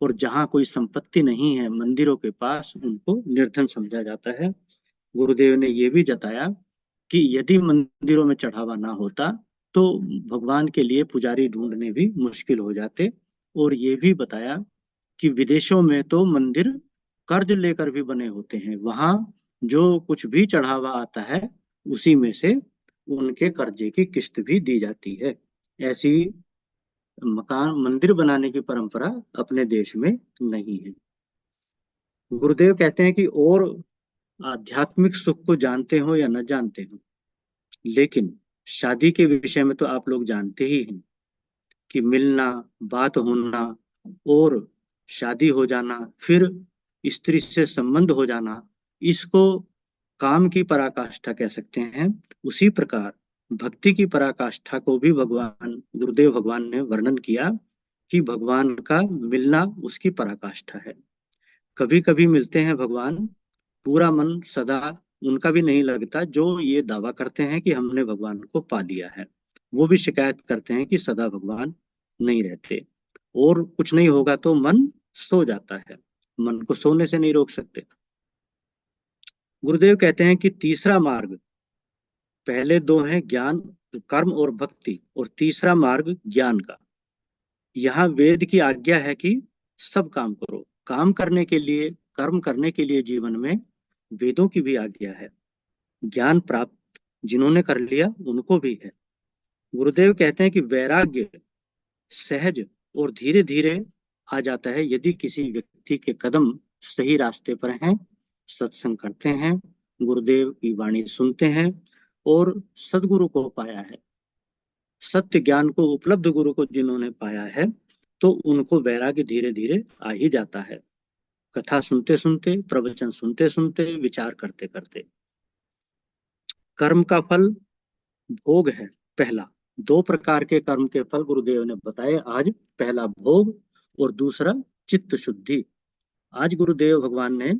Speaker 6: और जहाँ कोई संपत्ति नहीं है मंदिरों के पास, उनको निर्धन समझा जाता है। गुरुदेव ने ये भी जताया कि यदि मंदिरों में चढ़ावा ना होता तो भगवान के लिए पुजारी ढूंढने भी मुश्किल हो जाते। और ये भी बताया कि विदेशों में तो मंदिर कर्ज लेकर भी बने होते हैं, वहां जो कुछ भी चढ़ावा आता है उसी में से उनके कर्जे की किस्त भी दी जाती है। ऐसी मंदिर बनाने की परंपरा अपने देश में नहीं है। गुरुदेव कहते हैं कि और आध्यात्मिक सुख को जानते हो या न जानते हो, लेकिन शादी के विषय में तो आप लोग जानते ही हैं कि मिलना, बात होना और शादी हो जाना, फिर स्त्री से संबंध हो जाना, इसको काम की पराकाष्ठा कह सकते हैं। उसी प्रकार भक्ति की पराकाष्ठा को भी गुरुदेव भगवान ने वर्णन किया कि भगवान का मिलना उसकी पराकाष्ठा है। कभी कभी मिलते हैं भगवान, पूरा मन सदा उनका भी नहीं लगता। जो ये दावा करते हैं कि हमने भगवान को पा लिया है, वो भी शिकायत करते हैं कि सदा भगवान नहीं रहते, और कुछ नहीं होगा तो मन सो जाता है, मन को सोने से नहीं रोक सकते। गुरुदेव कहते हैं कि तीसरा मार्ग, पहले 2 हैं ज्ञान, कर्म और भक्ति, और तीसरा मार्ग ज्ञान का। यहाँ वेद की आज्ञा है कि सब काम करो, काम करने के लिए, कर्म करने के लिए जीवन में वेदों की भी आज्ञा है। ज्ञान प्राप्त जिन्होंने कर लिया उनको भी है। गुरुदेव कहते हैं कि वैराग्य सहज और धीरे धीरे आ जाता है यदि किसी व्यक्ति के कदम सही रास्ते पर हैं, सत्संग करते हैं गुरुदेव की वाणी सुनते हैं और सदगुरु को पाया है, सत्य ज्ञान को उपलब्ध गुरु को जिन्होंने पाया है, तो उनको वैराग्य धीरे धीरे आ ही जाता है, कथा सुनते सुनते, प्रवचन सुनते सुनते, विचार करते करते। कर्म का फल भोग है पहला। 2 प्रकार के कर्म के फल गुरुदेव ने बताए आज। पहला भोग और दूसरा चित्त शुद्धि। आज गुरुदेव भगवान ने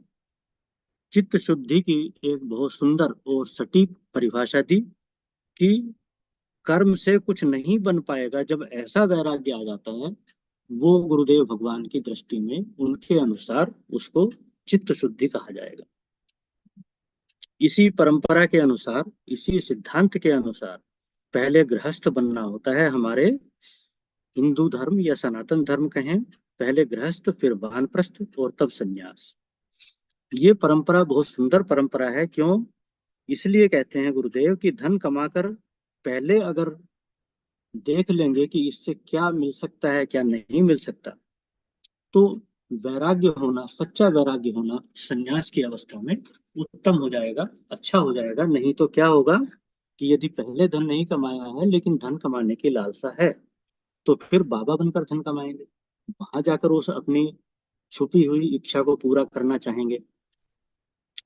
Speaker 6: चित्त शुद्धि की एक बहुत सुंदर और सटीक परिभाषा दी कि कर्म से कुछ नहीं बन पाएगा। जब ऐसा वैराग्य आ जाता है, वो गुरुदेव भगवान की दृष्टि में उनके अनुसार उसको चित्त शुद्धि कहा जाएगा। इसी परंपरा के अनुसार, इसी सिद्धांत के अनुसार पहले गृहस्थ बनना होता है। हमारे हिंदू धर्म या सनातन धर्म कहें, पहले गृहस्थ, फिर वानप्रस्थ और तब संन्यास। ये परंपरा बहुत सुंदर परंपरा है। क्यों? इसलिए कहते हैं गुरुदेव कि धन कमाकर पहले अगर देख लेंगे कि इससे क्या मिल सकता है, क्या नहीं मिल सकता, तो वैराग्य होना, सच्चा वैराग्य होना संन्यास की अवस्था में उत्तम हो जाएगा, अच्छा हो जाएगा। नहीं तो क्या होगा कि यदि पहले धन नहीं कमाया है लेकिन धन कमाने की लालसा है, तो फिर बाबा बनकर धन कमाएंगे, वहां जाकर उस अपनी छुपी हुई इच्छा को पूरा करना चाहेंगे।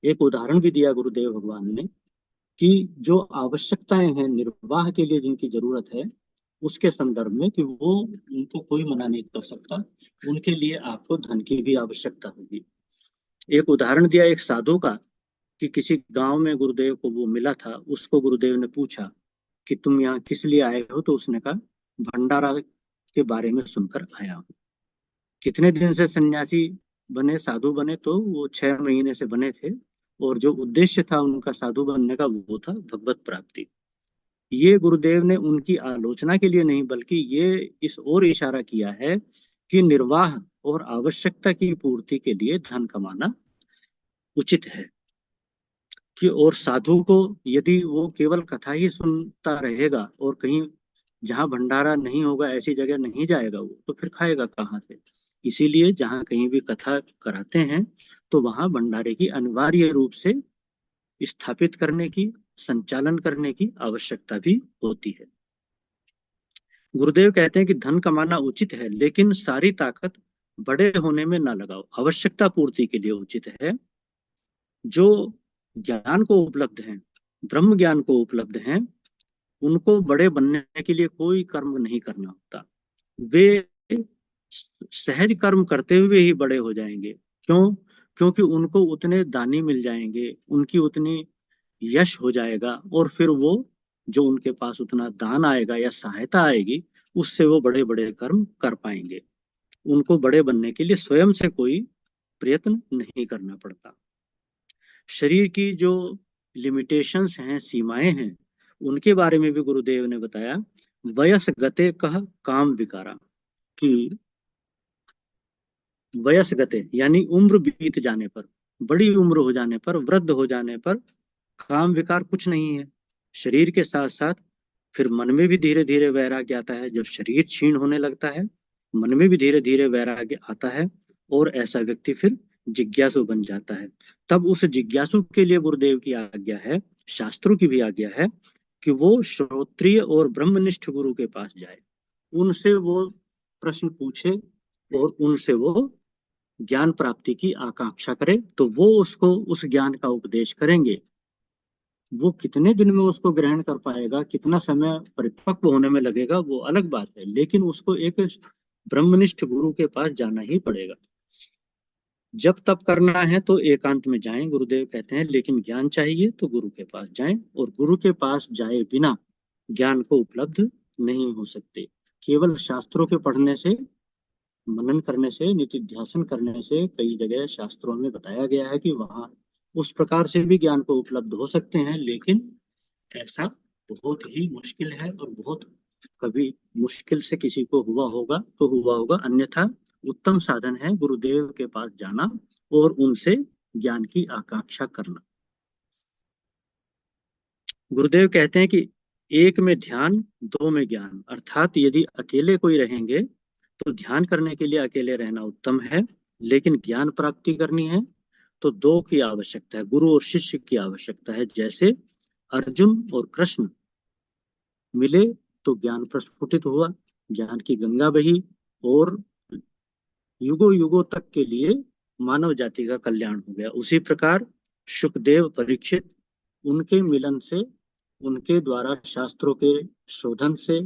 Speaker 6: एक उदाहरण भी दिया गुरुदेव भगवान ने कि जो आवश्यकताएं हैं निर्वाह के लिए जिनकी जरूरत है, उसके संदर्भ में कि वो उनको कोई मना नहीं कर सकता, उनके लिए आपको धन की भी आवश्यकता होगी। एक उदाहरण दिया एक साधु का कि किसी गांव में गुरुदेव को वो मिला था। उसको गुरुदेव ने पूछा कि तुम यहाँ किस लिए आए हो, तो उसने कहा भंडारा के बारे में सुनकर आया हूँ। कितने दिन से सन्यासी बने, साधु बने, तो वो 6 महीने से बने थे, और जो उद्देश्य था उनका साधु बनने का वो था भगवत प्राप्ति। ये गुरुदेव ने उनकी आलोचना के लिए नहीं, बल्कि ये इस ओर इशारा किया है कि निर्वाह और आवश्यकता की पूर्ति के लिए धन कमाना उचित है। कि और साधु को यदि वो केवल कथा ही सुनता रहेगा और कहीं जहां भंडारा नहीं होगा ऐसी जगह नहीं जाएगा, वो तो फिर खाएगा कहाँ से। इसीलिए जहां कहीं भी कथा कराते हैं तो वहां भंडारे की अनिवार्य रूप से स्थापित करने की, संचालन करने की आवश्यकता भी होती है। गुरुदेव कहते हैं कि धन कमाना उचित है, लेकिन सारी ताकत बड़े होने में ना लगाओ, आवश्यकता पूर्ति के लिए उचित है। जो ज्ञान को उपलब्ध हैं, ब्रह्म ज्ञान को उपलब्ध हैं, उनको बड़े बनने के लिए कोई कर्म नहीं करना होता। वे सहज कर्म करते हुए ही बड़े हो जाएंगे। क्यों? क्योंकि उनको उतने दानी मिल जाएंगे, उनकी उतनी यश हो जाएगा, और फिर वो जो उनके पास उतना दान आएगा या सहायता आएगी, उससे वो बड़े बड़े कर्म कर पाएंगे। उनको बड़े बनने के लिए स्वयं से कोई प्रयत्न नहीं करना पड़ता। शरीर की जो लिमिटेशंस हैं, सीमाएं हैं, उनके बारे में भी गुरुदेव ने बताया। वयस गते कह काम विकारा, कि वयस गते यानी उम्र बीत जाने पर, बड़ी उम्र हो जाने पर, वृद्ध हो जाने पर काम विकार कुछ नहीं है। शरीर के साथ साथ फिर मन में भी धीरे धीरे वैराग्य आता है। जब शरीर क्षीण होने लगता है, मन में भी धीरे धीरे वैराग्य आता है, और ऐसा व्यक्ति फिर जिज्ञासु बन जाता है। तब उस जिज्ञासु के लिए गुरुदेव की आज्ञा है, शास्त्रों की भी आज्ञा है, कि वो श्रोत्रिय और ब्रह्मनिष्ठ गुरु के पास जाए, उनसे वो प्रश्न पूछे और उनसे वो ज्ञान प्राप्ति की आकांक्षा करे, तो वो उसको उस ज्ञान का उपदेश करेंगे। वो कितने दिन में उसको ग्रहण कर पाएगा, कितना समय परिपक्व होने में लगेगा, वो अलग बात है, लेकिन उसको एक ब्रह्मनिष्ठ गुरु के पास जाना ही पड़ेगा। जब तब करना है तो एकांत में जाएं, गुरुदेव कहते हैं, लेकिन ज्ञान चाहिए तो गुरु के पास जाएं, और गुरु के पास जाए बिना ज्ञान को उपलब्ध नहीं हो सकते। केवल शास्त्रों के पढ़ने से, मनन करने से, निधिध्यासन करने से, कई जगह शास्त्रों में बताया गया है कि वहां उस प्रकार से भी ज्ञान को उपलब्ध हो सकते हैं, लेकिन ऐसा बहुत ही मुश्किल है, और बहुत कभी मुश्किल से किसी को हुआ होगा तो हुआ होगा। अन्यथा उत्तम साधन है गुरुदेव के पास जाना और उनसे ज्ञान की आकांक्षा करना। गुरुदेव कहते हैं कि एक में ध्यान, 2 में ज्ञान। अर्थात यदि अकेले कोई रहेंगे तो ध्यान करने के लिए अकेले रहना उत्तम है, लेकिन ज्ञान प्राप्ति करनी है तो दो की आवश्यकता है, गुरु और शिष्य की आवश्यकता है। जैसे अर्जुन और कृष्ण मिले तो ज्ञान प्रस्फुटित हुआ, ज्ञान की गंगा बही और युगों युगों तक के लिए मानव जाति का कल्याण हो गया। उसी प्रकार सुखदेव परीक्षित, उनके मिलन से, उनके द्वारा शास्त्रों के शोधन से,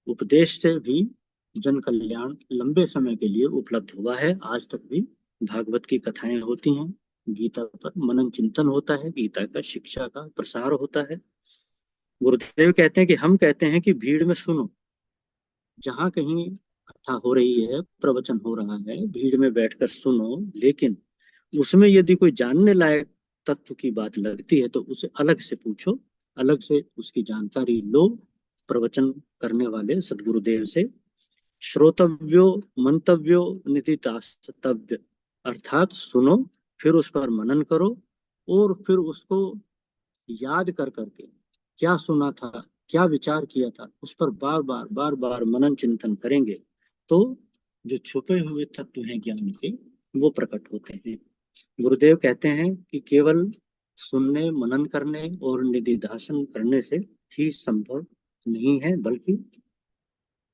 Speaker 6: उपदेश से भी जन कल्याण लंबे समय के लिए उपलब्ध हुआ है। आज तक भी भागवत की कथाएं होती हैं, गीता पर मनन चिंतन होता है, गीता का शिक्षा का प्रसार होता है। गुरुदेव कहते हैं कि हम कहते हैं कि भीड़ में सुनो, जहां कहीं कथा हो रही है, प्रवचन हो रहा है, भीड़ में बैठकर सुनो, लेकिन उसमें यदि कोई जानने लायक तत्व की बात लगती है तो उसे अलग से पूछो, अलग से उसकी जानकारी लो प्रवचन करने वाले सदगुरुदेव से। श्रोतव्यो मंतव्यो निदितास्तव्य, अर्थात सुनो, फिर उस पर मनन करो, और फिर उसको याद कर करके क्या सुना था, क्या विचार किया था, उस पर बार बार मनन चिंतन करेंगे तो जो छुपे हुए तत्व हैं ज्ञान के, वो प्रकट होते हैं। गुरुदेव कहते हैं कि केवल सुनने, मनन करने और निधिध्यासन करने से ही संभव नहीं है, बल्कि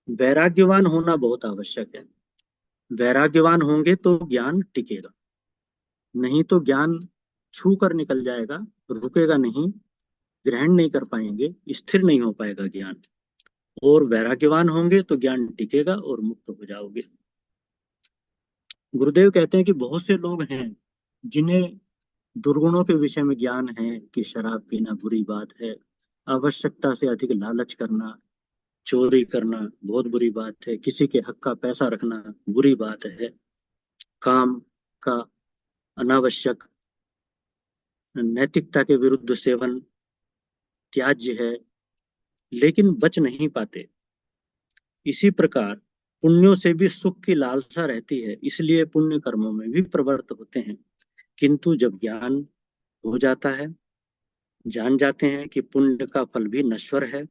Speaker 6: वैराग्यवान होना बहुत आवश्यक है। वैराग्यवान होंगे तो ज्ञान टिकेगा, नहीं तो ज्ञान छू कर निकल जाएगा, रुकेगा नहीं, ग्रहण नहीं कर पाएंगे, स्थिर नहीं हो पाएगा ज्ञान। और वैराग्यवान होंगे तो ज्ञान टिकेगा और मुक्त हो जाओगे। गुरुदेव कहते हैं कि बहुत से लोग हैं जिन्हें दुर्गुणों के विषय में ज्ञान है कि शराब पीना बुरी बात है, आवश्यकता से अधिक लालच करना, चोरी करना बहुत बुरी बात है, किसी के हक का पैसा रखना बुरी बात है, काम का अनावश्यक नैतिकता के विरुद्ध सेवन त्याज्य है, लेकिन बच नहीं पाते। इसी प्रकार पुण्यों से भी सुख की लालसा रहती है, इसलिए पुण्य कर्मों में भी प्रवृत्त होते हैं। किंतु जब ज्ञान हो जाता है, जान जाते हैं कि पुण्य का फल भी नश्वर है,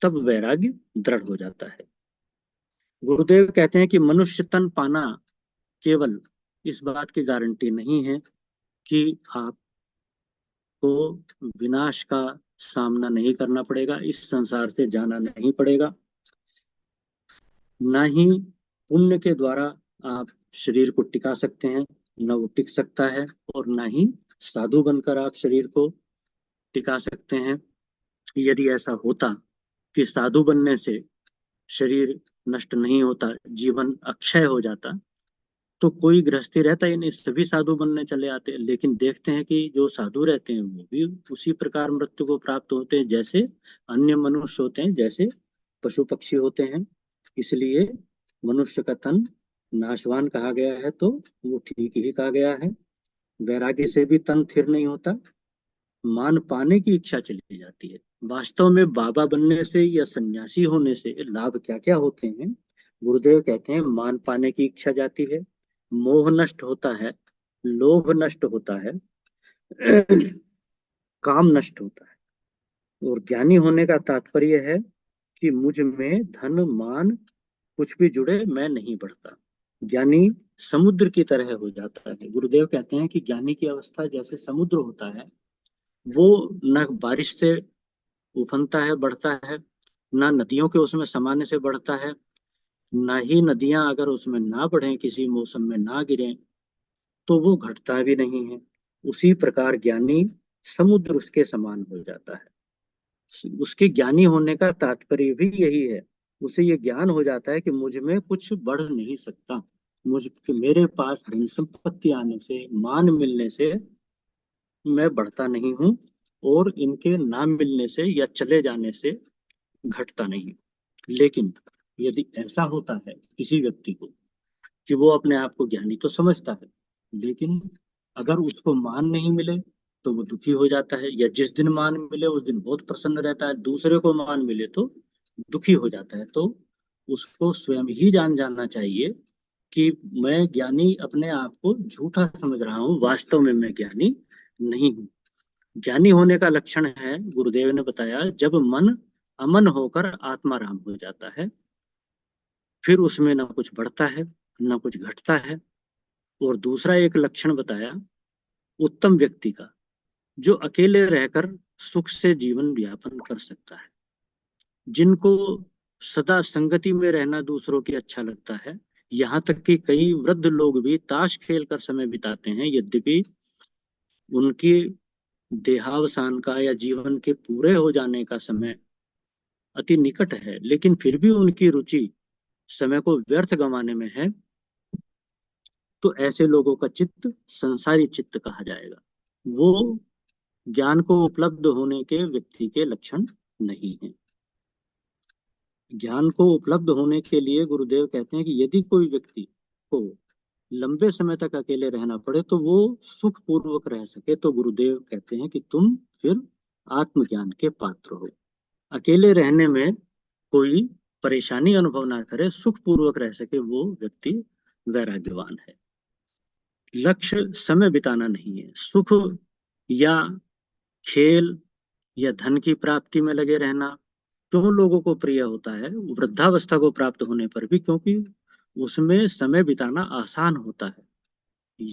Speaker 6: तब वैराग्य दृढ़ हो जाता है। गुरुदेव कहते हैं कि मनुष्य तन पाना केवल इस बात की गारंटी नहीं है कि आपको विनाश का सामना नहीं करना पड़ेगा, इस संसार से जाना नहीं पड़ेगा। ना ही पुण्य के द्वारा आप शरीर को टिका सकते हैं, न वो टिक सकता है, और ना ही साधु बनकर आप शरीर को टिका सकते हैं। यदि ऐसा होता कि साधु बनने से शरीर नष्ट नहीं होता, जीवन अक्षय हो जाता, तो कोई गृहस्थी रहता ही नहीं, सभी साधु बनने चले आते। लेकिन देखते हैं कि जो साधु रहते हैं वो भी उसी प्रकार मृत्यु को प्राप्त होते हैं जैसे अन्य मनुष्य होते हैं, जैसे पशु पक्षी होते हैं। इसलिए मनुष्य का तन नाशवान कहा गया है तो वो ठीक ही कहा गया है। वैराग्य से भी तन स्थिर नहीं होता, मान पाने की इच्छा चली जाती है। वास्तव में बाबा बनने से या सन्यासी होने से लाभ क्या क्या होते हैं? गुरुदेव कहते हैं मान पाने की इच्छा जाती है, मोह नष्ट होता है, लोभ नष्ट होता है, काम नष्ट होता है। और ज्ञानी होने का तात्पर्य है कि मुझ में धन मान कुछ भी जुड़े मैं नहीं बढ़ता। ज्ञानी समुद्र की तरह हो जाता है। गुरुदेव कहते हैं कि ज्ञानी की अवस्था जैसे समुद्र होता है, वो न बारिश से उफनता है, बढ़ता है, ना नदियों के उसमें समाने से बढ़ता है, ना ही नदियां अगर उसमें ना बढ़े, किसी मौसम में ना गिरे, तो वो घटता भी नहीं है। उसी प्रकार ज्ञानी समुद्र उसके समान हो जाता है। उसके ज्ञानी होने का तात्पर्य भी यही है, उसे ये ज्ञान हो जाता है कि मुझ में कुछ बढ़ नहीं सकता, मेरे पास धन संपत्ति आने से, मान मिलने से मैं बढ़ता नहीं हूँ, और इनके ना मिलने से या चले जाने से घटता नहीं। लेकिन यदि ऐसा होता है किसी व्यक्ति को कि वो अपने आप को ज्ञानी तो समझता है, लेकिन अगर उसको मान नहीं मिले तो वो दुखी हो जाता है, या जिस दिन मान मिले उस दिन बहुत प्रसन्न रहता है, दूसरे को मान मिले तो दुखी हो जाता है। तो उसको स्वयं ही जान जाना चाहिए कि मैं ज्ञानी अपने आप को झूठा समझ रहा हूँ, वास्तव में मैं ज्ञानी नहीं हूँ। ज्ञानी होने का लक्षण है, गुरुदेव ने बताया, जब मन अमन होकर आत्माराम हो जाता है, फिर उसमें ना कुछ बढ़ता है ना कुछ घटता है। और दूसरा एक लक्षण बताया उत्तम व्यक्ति का, जो अकेले रहकर सुख से जीवन यापन कर सकता है, जिनको सदा संगति में रहना दूसरों की अच्छा लगता है। यहाँ तक कि कई वृद्ध लोग भी ताश खेलकर समय बिताते हैं, यद्यपि उनकी देहावसान का या जीवन के पूरे हो जाने का समय अति निकट है, लेकिन फिर भी उनकी रुचि समय को व्यर्थ गंवाने में है, तो ऐसे लोगों का चित्त संसारी चित्त कहा जाएगा। वो ज्ञान को उपलब्ध होने के व्यक्ति के लक्षण नहीं है। ज्ञान को उपलब्ध होने के लिए गुरुदेव कहते हैं कि यदि कोई व्यक्ति को लंबे समय तक अकेले रहना पड़े तो वो सुख पूर्वक रह सके, तो गुरुदेव कहते हैं कि तुम फिर आत्मज्ञान के पात्र हो। अकेले रहने में कोई परेशानी अनुभव ना करे, सुख पूर्वक रह सके, वो व्यक्ति वैराग्यवान है। लक्ष्य समय बिताना नहीं है। सुख या खेल या धन की प्राप्ति में लगे रहना क्यों लोगों को प्रिय होता है वृद्धावस्था को प्राप्त होने पर भी? क्योंकि उसमें समय बिताना आसान होता है,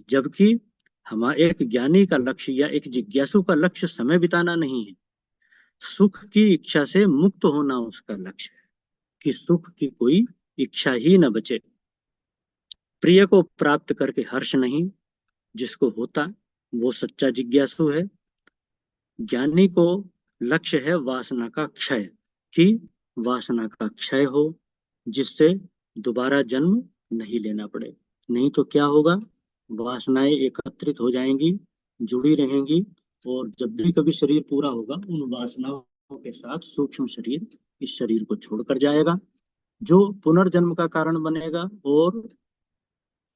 Speaker 6: जबकि हमारे एक ज्ञानी का लक्ष्य या एक जिज्ञासु का लक्ष्य समय बिताना नहीं है, सुख की इच्छा से मुक्त होना उसका लक्ष्य है, कि सुख की कोई इच्छा ही न बचे। प्रिय को प्राप्त करके हर्ष नहीं, जिसको होता वो सच्चा जिज्ञासु है। ज्ञानी को लक्ष्य है वासना का क्षय, कि वासना का क्षय हो, जिससे दोबारा जन्म नहीं लेना पड़े। नहीं तो क्या होगा, वासनाएं एकत्रित हो जाएंगी, जुड़ी रहेंगी, और जब भी कभी शरीर पूरा होगा उन वासनाओं के साथ सूक्ष्म शरीर इस शरीर को छोड़कर जाएगा, जो पुनर्जन्म का कारण बनेगा, और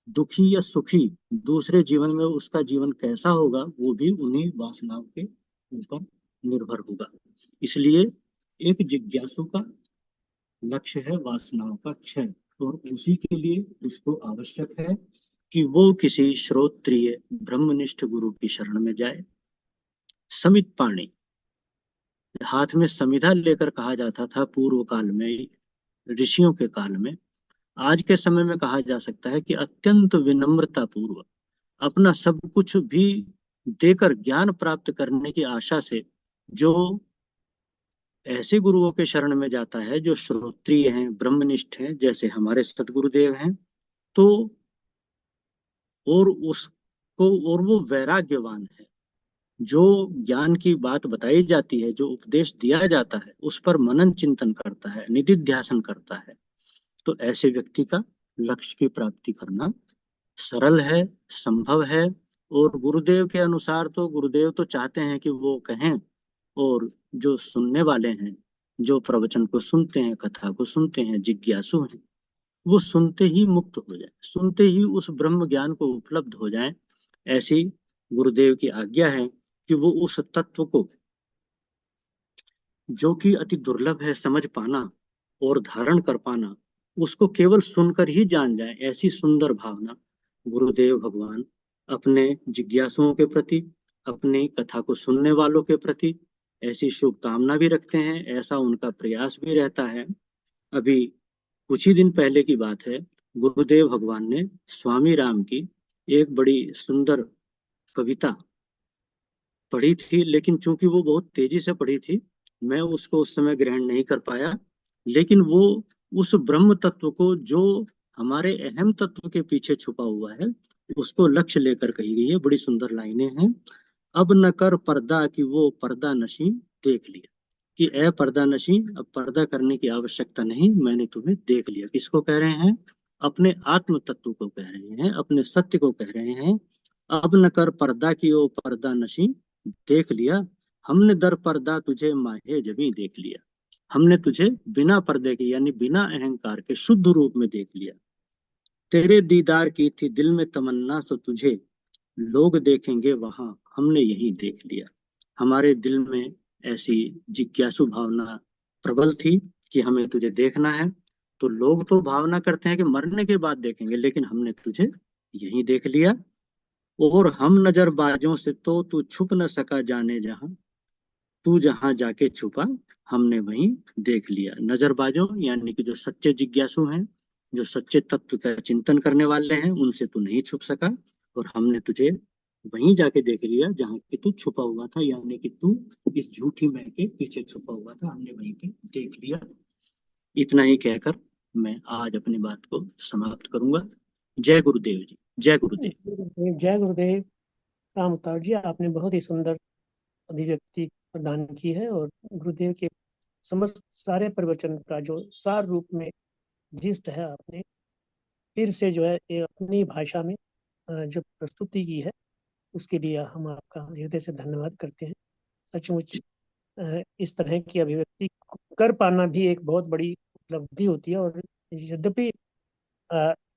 Speaker 6: दुखी या सुखी दूसरे जीवन में उसका जीवन कैसा होगा वो भी उन्हीं वासनाओं के ऊपर निर्भर होगा। इसलिए एक जिज्ञासु का लक्ष्य है वासनाओं का क्षय, और उसी के लिए उसको आवश्यक है कि वो किसी श्रोत्रिय ब्रह्मनिष्ठ गुरु की शरण में जाए। समित पाणी, हाथ में समिधा लेकर कहा जाता था पूर्व काल में, ऋषियों के काल में। आज के समय में कहा जा सकता है कि अत्यंत विनम्रता पूर्वक अपना सब कुछ भी देकर ज्ञान प्राप्त करने की आशा से जो ऐसे गुरुओं के शरण में जाता है जो श्रोत्रिय हैं, ब्रह्मनिष्ठ हैं, जैसे हमारे सतगुरुदेव हैं, तो और वो वैराग्यवान है। जो ज्ञान की बात बताई जाती है, जो उपदेश दिया जाता है, उस पर मनन चिंतन करता है, निधिध्यासन करता है, तो ऐसे व्यक्ति का लक्ष्य की प्राप्ति करना सरल है, संभव है। और गुरुदेव के अनुसार तो गुरुदेव तो चाहते हैं कि वो कहें, और जो सुनने वाले हैं, जो प्रवचन को सुनते हैं, कथा को सुनते हैं, जिज्ञासु हैं, वो सुनते ही मुक्त हो जाए, सुनते ही उस ब्रह्म ज्ञान को उपलब्ध हो जाए। ऐसी गुरुदेव की आज्ञा है कि वो उस तत्व को, जो कि अति दुर्लभ है समझ पाना और धारण कर पाना, उसको केवल सुनकर ही जान जाए। ऐसी सुंदर भावना गुरुदेव भगवान अपने जिज्ञासुओं के प्रति, अपनी कथा को सुनने वालों के प्रति ऐसी शुभकामना भी रखते हैं, ऐसा उनका प्रयास भी रहता है। अभी कुछ ही दिन पहले की बात है, गुरुदेव भगवान ने स्वामी राम की एक बड़ी सुंदर कविता पढ़ी थी, लेकिन चूंकि वो बहुत तेजी से पढ़ी थी, मैं उसको उस समय ग्रहण नहीं कर पाया। लेकिन वो उस ब्रह्म तत्व को, जो हमारे अहम तत्व के पीछे छुपा हुआ है, उसको लक्ष्य लेकर कही गई है। बड़ी सुंदर लाइनें हैं। अब न कर पर्दा कि वो पर्दा नशी देख लिया, कि ए पर्दा नशी, अब पर्दा करने की आवश्यकता नहीं, मैंने तुम्हें देख लिया। किसको कह रहे हैं? अपने आत्म तत्व को कह रहे हैं, अपने सत्य को कह रहे हैं। अब न कर पर्दा की वो पर्दा नशी देख लिया, हमने दर पर्दा तुझे माहे जबी देख लिया। हमने तुझे बिना पर्दे के, यानी बिना अहंकार के शुद्ध रूप में देख लिया। तेरे दीदार की थी दिल में तमन्ना, तो तुझे लोग देखेंगे वहां, हमने यही देख लिया। हमारे दिल में ऐसी जिज्ञासु भावना प्रबल थी कि हमें तुझे देखना है। तो लोग तो भावना करते हैं कि मरने के बाद देखेंगे, लेकिन हमने तुझे यही देख लिया। और हम नजरबाजों से तो तू छुप न सका जाने जहां, तू जहां जाके छुपा हमने वहीं देख लिया। नजरबाजों यानी कि जो सच्चे जिज्ञासु हैं, जो सच्चे तत्व का चिंतन करने वाले हैं, उनसे तू नहीं छुप सका, और हमने तुझे वहीं जाके देख लिया जहाँ कि तू छुपा हुआ था, यानी कि तू इस झूठी मैं के पीछे छुपा हुआ था, हमने वहीं पे देख लिया। इतना ही कहकर मैं आज अपनी बात को समाप्त करूंगा। जय गुरुदेव जी, जय गुरुदेव।
Speaker 3: जय गुरुदेव। राम अवतार जी, आपने बहुत ही सुंदर अभिव्यक्ति प्रदान की है और गुरुदेव के समस्त सारे प्रवचन का जो सार रूप में जिस्ट है, आपने फिर से जो है ये अपनी भाषा में जो प्रस्तुति की है, उसके लिए हम आपका हृदय से धन्यवाद करते हैं। सचमुच इस तरह की अभिव्यक्ति कर पाना भी एक बहुत बड़ी उपलब्धि होती है, और यद्यपि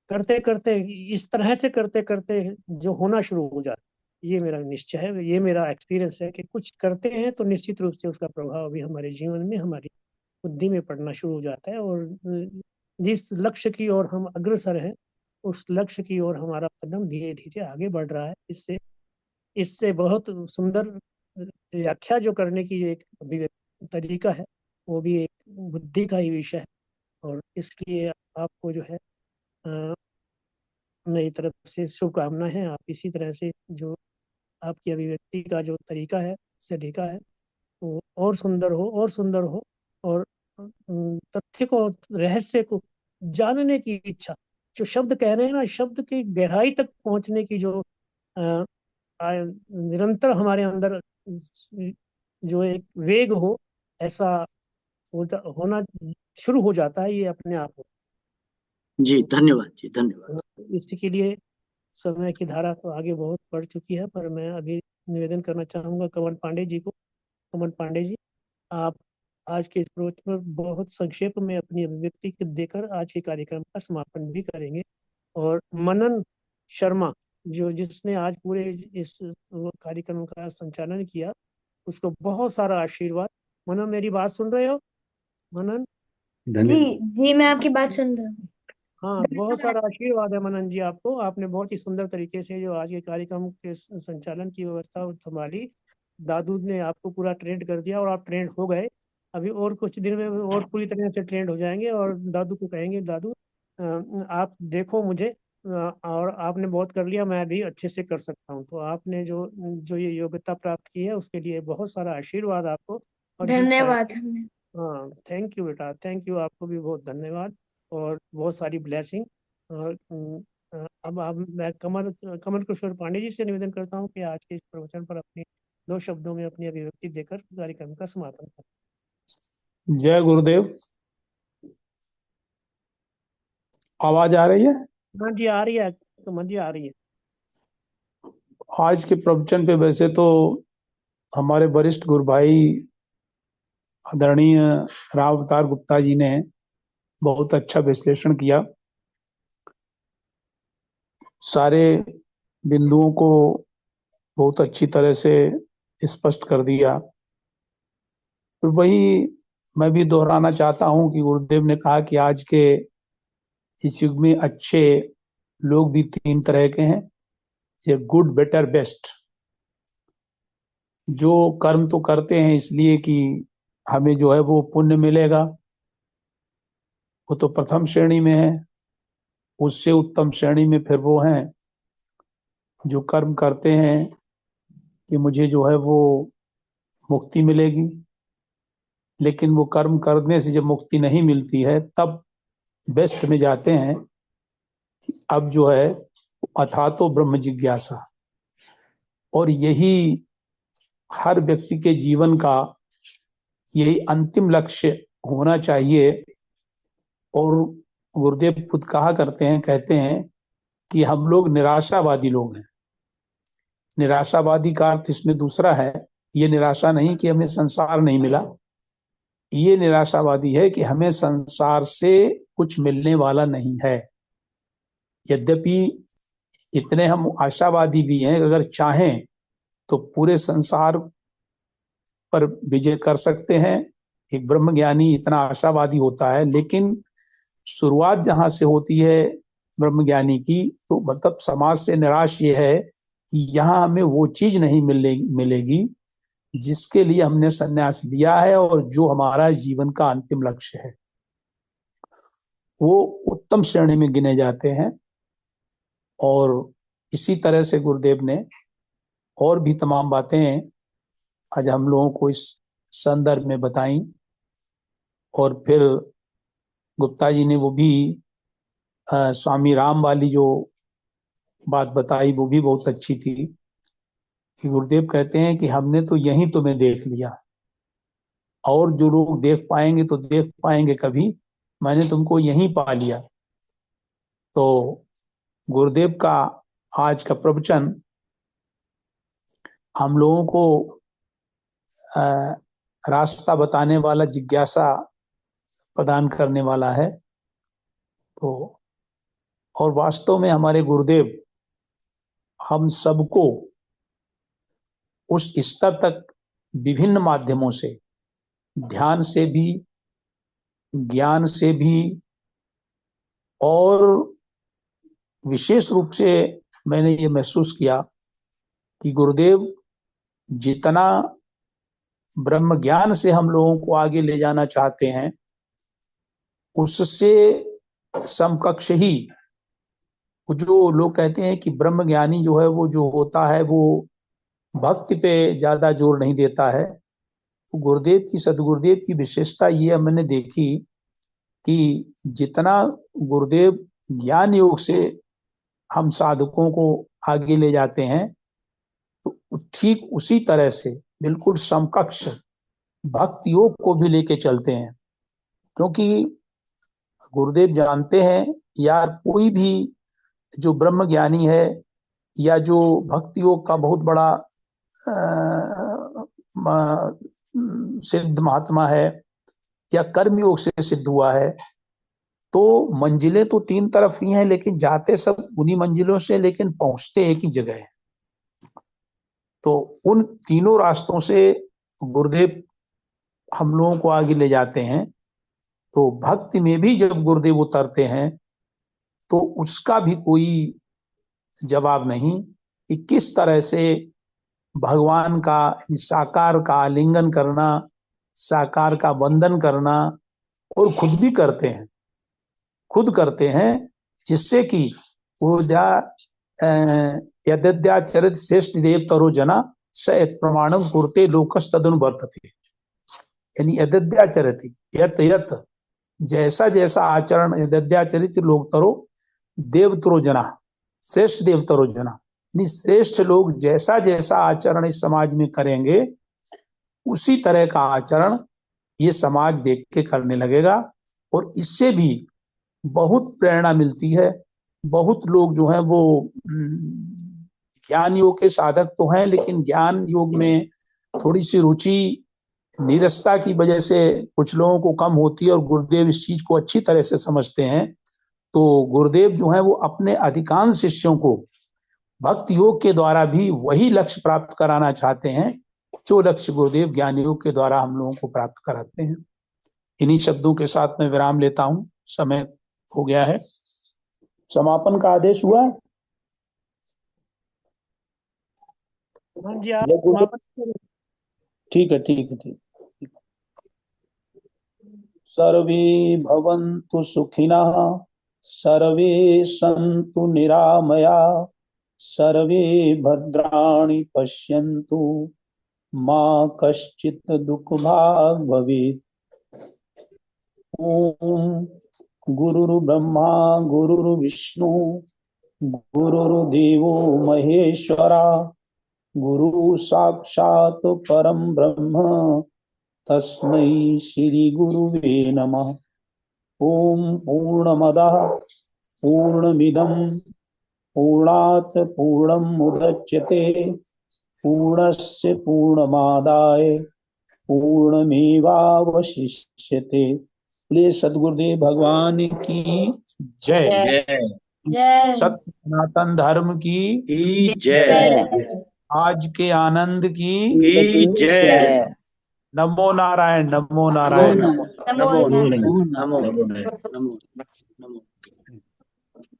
Speaker 3: करते करते इस तरह से करते करते जो होना शुरू हो जाता है, ये मेरा निश्चय है, ये मेरा एक्सपीरियंस है कि कुछ करते हैं तो निश्चित रूप से उसका प्रभाव भी हमारे जीवन में, हमारी बुद्धि में पड़ना शुरू हो जाता है, और जिस लक्ष्य की ओर हम अग्रसर हैं, उस लक्ष्य की ओर हमारा कदम धीरे धीरे आगे बढ़ रहा है। इससे इससे बहुत सुंदर व्याख्या जो करने की एक अभिव्यक्ति तरीका है, वो भी एक बुद्धि का ही विषय है, और इसलिए आपको जो है मेरी तरफ से शुभकामना है। आप इसी तरह से जो आपकी अभिव्यक्ति का जो तरीका है, सलीका है, वो और सुंदर हो, और सुंदर हो, और तथ्य को, रहस्य को जानने की इच्छा, जो शब्द कह रहे हैं ना, शब्द की गहराई तक पहुंचने की जो निरंतर हमारे अंदर जो एक वेग हो, ऐसा होना शुरू हो जाता है, ये अपने आप हो।
Speaker 6: जी धन्यवाद, जी धन्यवाद।
Speaker 3: इसी के लिए समय की धारा तो आगे बहुत बढ़ चुकी है, पर मैं अभी निवेदन करना चाहूंगा कमल पांडे जी को। कमल पांडे जी, आप आज के इस प्रोग्राम में बहुत संक्षेप में अपनी अभिव्यक्ति देकर आज के कार्यक्रम का समापन भी करेंगे। और मनन शर्मा, जो जिसने आज पूरे इस कार्यक्रम का संचालन किया, उसको बहुत सारा आशीर्वाद। मनन, मेरी बात सुन रहे हो? मनन
Speaker 1: जी जी, मैं आपकी बात सुन रहा हूँ।
Speaker 3: हाँ, बहुत सारा आशीर्वाद है मनन जी आपको। आपने बहुत ही सुंदर तरीके से जो आज के कार्यक्रम के संचालन की व्यवस्था संभाली। दादू ने आपको पूरा ट्रेंड कर दिया और आप ट्रेंड हो गए। अभी और कुछ दिन में और पूरी तरह से ट्रेंड हो जाएंगे, और दादू को कहेंगे, दादू आप देखो मुझे, और आपने बहुत कर लिया, मैं भी अच्छे से कर सकता हूँ। तो आपने जो जो ये योग्यता प्राप्त की है, उसके लिए बहुत सारा आशीर्वाद आपको। और जिस तरह,
Speaker 1: धन्यवाद।
Speaker 3: हाँ, थैंक यू बेटा, थैंक यू, आपको भी बहुत धन्यवाद और बहुत सारी ब्लेसिंग। और अब मैं कमल कमल किशोर पांडे जी से निवेदन करता हूँ कि आज के इस प्रवचन पर अपने 2 शब्दों में अपनी अभिव्यक्ति देकर कार्यक्रम का समापन करें।
Speaker 7: जय गुरुदेव। आवाज आ रही है?
Speaker 3: हाँ जी, आ रही है, कमल जी, आ रही है।
Speaker 7: आज के प्रवचन पे वैसे तो हमारे वरिष्ठ गुरु भाई आदरणीय राम अवतार गुप्ता जी ने बहुत अच्छा विश्लेषण किया, सारे बिंदुओं को बहुत अच्छी तरह से स्पष्ट कर दिया। तो वही मैं भी दोहराना चाहता हूं कि गुरुदेव ने कहा कि आज के इस युग में अच्छे लोग भी 3 तरह के हैं, ये गुड, बेटर, बेस्ट। जो कर्म तो करते हैं इसलिए कि हमें जो है वो पुण्य मिलेगा, वो तो प्रथम श्रेणी में है। उससे उत्तम श्रेणी में फिर वो हैं जो कर्म करते हैं कि मुझे जो है वो मुक्ति मिलेगी, लेकिन वो कर्म करने से जब मुक्ति नहीं मिलती है तब बेस्ट में जाते हैं कि अब जो है अथा तो ब्रह्म जिज्ञासा। और यही हर व्यक्ति के जीवन का यही अंतिम लक्ष्य होना चाहिए। और गुरुदेव खुद कहा करते हैं, कहते हैं कि हम लोग निराशावादी लोग हैं। निराशावादी का अर्थ इसमें दूसरा है, ये निराशा नहीं कि हमें संसार नहीं मिला, ये निराशावादी है कि हमें संसार से कुछ मिलने वाला नहीं है। यद्यपि इतने हम आशावादी भी हैं, अगर चाहें तो पूरे संसार पर विजय कर सकते हैं। एक ब्रह्मज्ञानी इतना आशावादी होता है, लेकिन शुरुआत जहां से होती है ब्रह्मज्ञानी की, तो मतलब समाज से निराश ये है कि यहाँ हमें वो चीज नहीं मिलेगी जिसके लिए हमने संन्यास लिया है और जो हमारा जीवन का अंतिम लक्ष्य है। वो उत्तम श्रेणी में गिने जाते हैं। और इसी तरह से गुरुदेव ने और भी तमाम बातें आज हम लोगों को इस संदर्भ में बताई। और फिर गुप्ता जी ने वो भी स्वामी राम वाली जो बात बताई वो भी बहुत अच्छी थी कि गुरुदेव कहते हैं कि हमने तो यहीं तुम्हें देख लिया, और जो लोग देख पाएंगे तो देख पाएंगे कभी, मैंने तुमको यहीं पा लिया। तो गुरुदेव का आज का प्रवचन हम लोगों को रास्ता बताने वाला, जिज्ञासा प्रदान करने वाला है। तो और वास्तव में हमारे गुरुदेव हम सबको उस स्तर तक विभिन्न माध्यमों से, ध्यान से भी, ज्ञान से भी, और विशेष रूप से मैंने ये महसूस किया कि गुरुदेव जितना ब्रह्म ज्ञान से हम लोगों को आगे ले जाना चाहते हैं, उससे समकक्ष ही जो लोग कहते हैं कि ब्रह्म ज्ञानी जो है वो जो होता है वो भक्ति पे ज्यादा जोर नहीं देता है। तो गुरुदेव की, सदगुरुदेव की विशेषता ये मैंने देखी कि जितना गुरुदेव ज्ञान योग से हम साधकों को आगे ले जाते हैं, तो ठीक उसी तरह से बिल्कुल समकक्ष भक्ति योग को भी लेके चलते हैं। क्योंकि गुरुदेव जानते हैं यार, कोई भी जो ब्रह्म ज्ञानी है या जो भक्ति योग का बहुत बड़ा सिद्ध महात्मा है या कर्म योग से सिद्ध हुआ है, तो मंजिलें तो तीन तरफ ही हैं, लेकिन जाते सब उन्हीं मंजिलों से, लेकिन पहुंचते एक ही जगह है। तो उन तीनों रास्तों से गुरुदेव हम लोगों को आगे ले जाते हैं। तो भक्ति में भी जब गुरुदेव उतरते हैं तो उसका भी कोई जवाब नहीं कि किस तरह से भगवान का साकार का आलिंगन करना, साकार का वंदन करना, और खुद भी करते हैं, खुद करते हैं, जिससे कि वो यद्याचरित श्रेष्ठ देव तरो जना स प्रमाणम कुरते लोकस्तदनुवर्तते। यानी यद्याचरित, यत यत, जैसा जैसा आचरण, यद्याचरित लोक तरो देवतरो जना, श्रेष्ठ देवतरो जना, श्रेष्ठ लोग जैसा जैसा आचरण इस समाज में करेंगे, उसी तरह का आचरण ये समाज देख के करने लगेगा। और इससे भी बहुत प्रेरणा मिलती है। बहुत लोग जो हैं वो ज्ञान योग के साधक तो हैं, लेकिन ज्ञान योग में थोड़ी सी रुचि नीरसता की वजह से कुछ लोगों को कम होती है, और गुरुदेव इस चीज को अच्छी तरह से समझते हैं। तो गुरुदेव जो है वो अपने अधिकांश शिष्यों को भक्ति योग के द्वारा भी वही लक्ष्य प्राप्त कराना चाहते हैं जो लक्ष्य गुरुदेव ज्ञान योग के द्वारा हम लोगों को प्राप्त कराते हैं। इन्हीं शब्दों के साथ मैं विराम लेता हूं, समय हो गया है। समापन का आदेश हुआ। ठीक है, ठीक है, ठीक। सर्वे भवन्तु सुखिनः, सर्वे सन्तु निरामया, सर्वे भद्राणि पश्यन्तु, मा कश्चित् दुःखभाग् भवेत्। ओम गुरुर्ब्रह्मा गुरुर्विष्णु गुरुर्देवो महेश्वरा, गुरु साक्षात् परम ब्रह्म, तस्मै श्री गुरुवे नमः। ओम पूर्णमदः पूर्णमिदं पूर्णात् पूर्णमुदच्यते, पूर्णस्य पूर्णमादाय पूर्णमेवावशिष्यते। प्लीज सद्गुरुदेव भगवान की जय।
Speaker 1: जय।
Speaker 7: सत्य सनातन धर्म की
Speaker 1: जय।
Speaker 7: आज के आनंद की
Speaker 2: जय।
Speaker 7: नमो नारायण, नमो नारायण।
Speaker 1: नमो नारायण।
Speaker 2: नमो।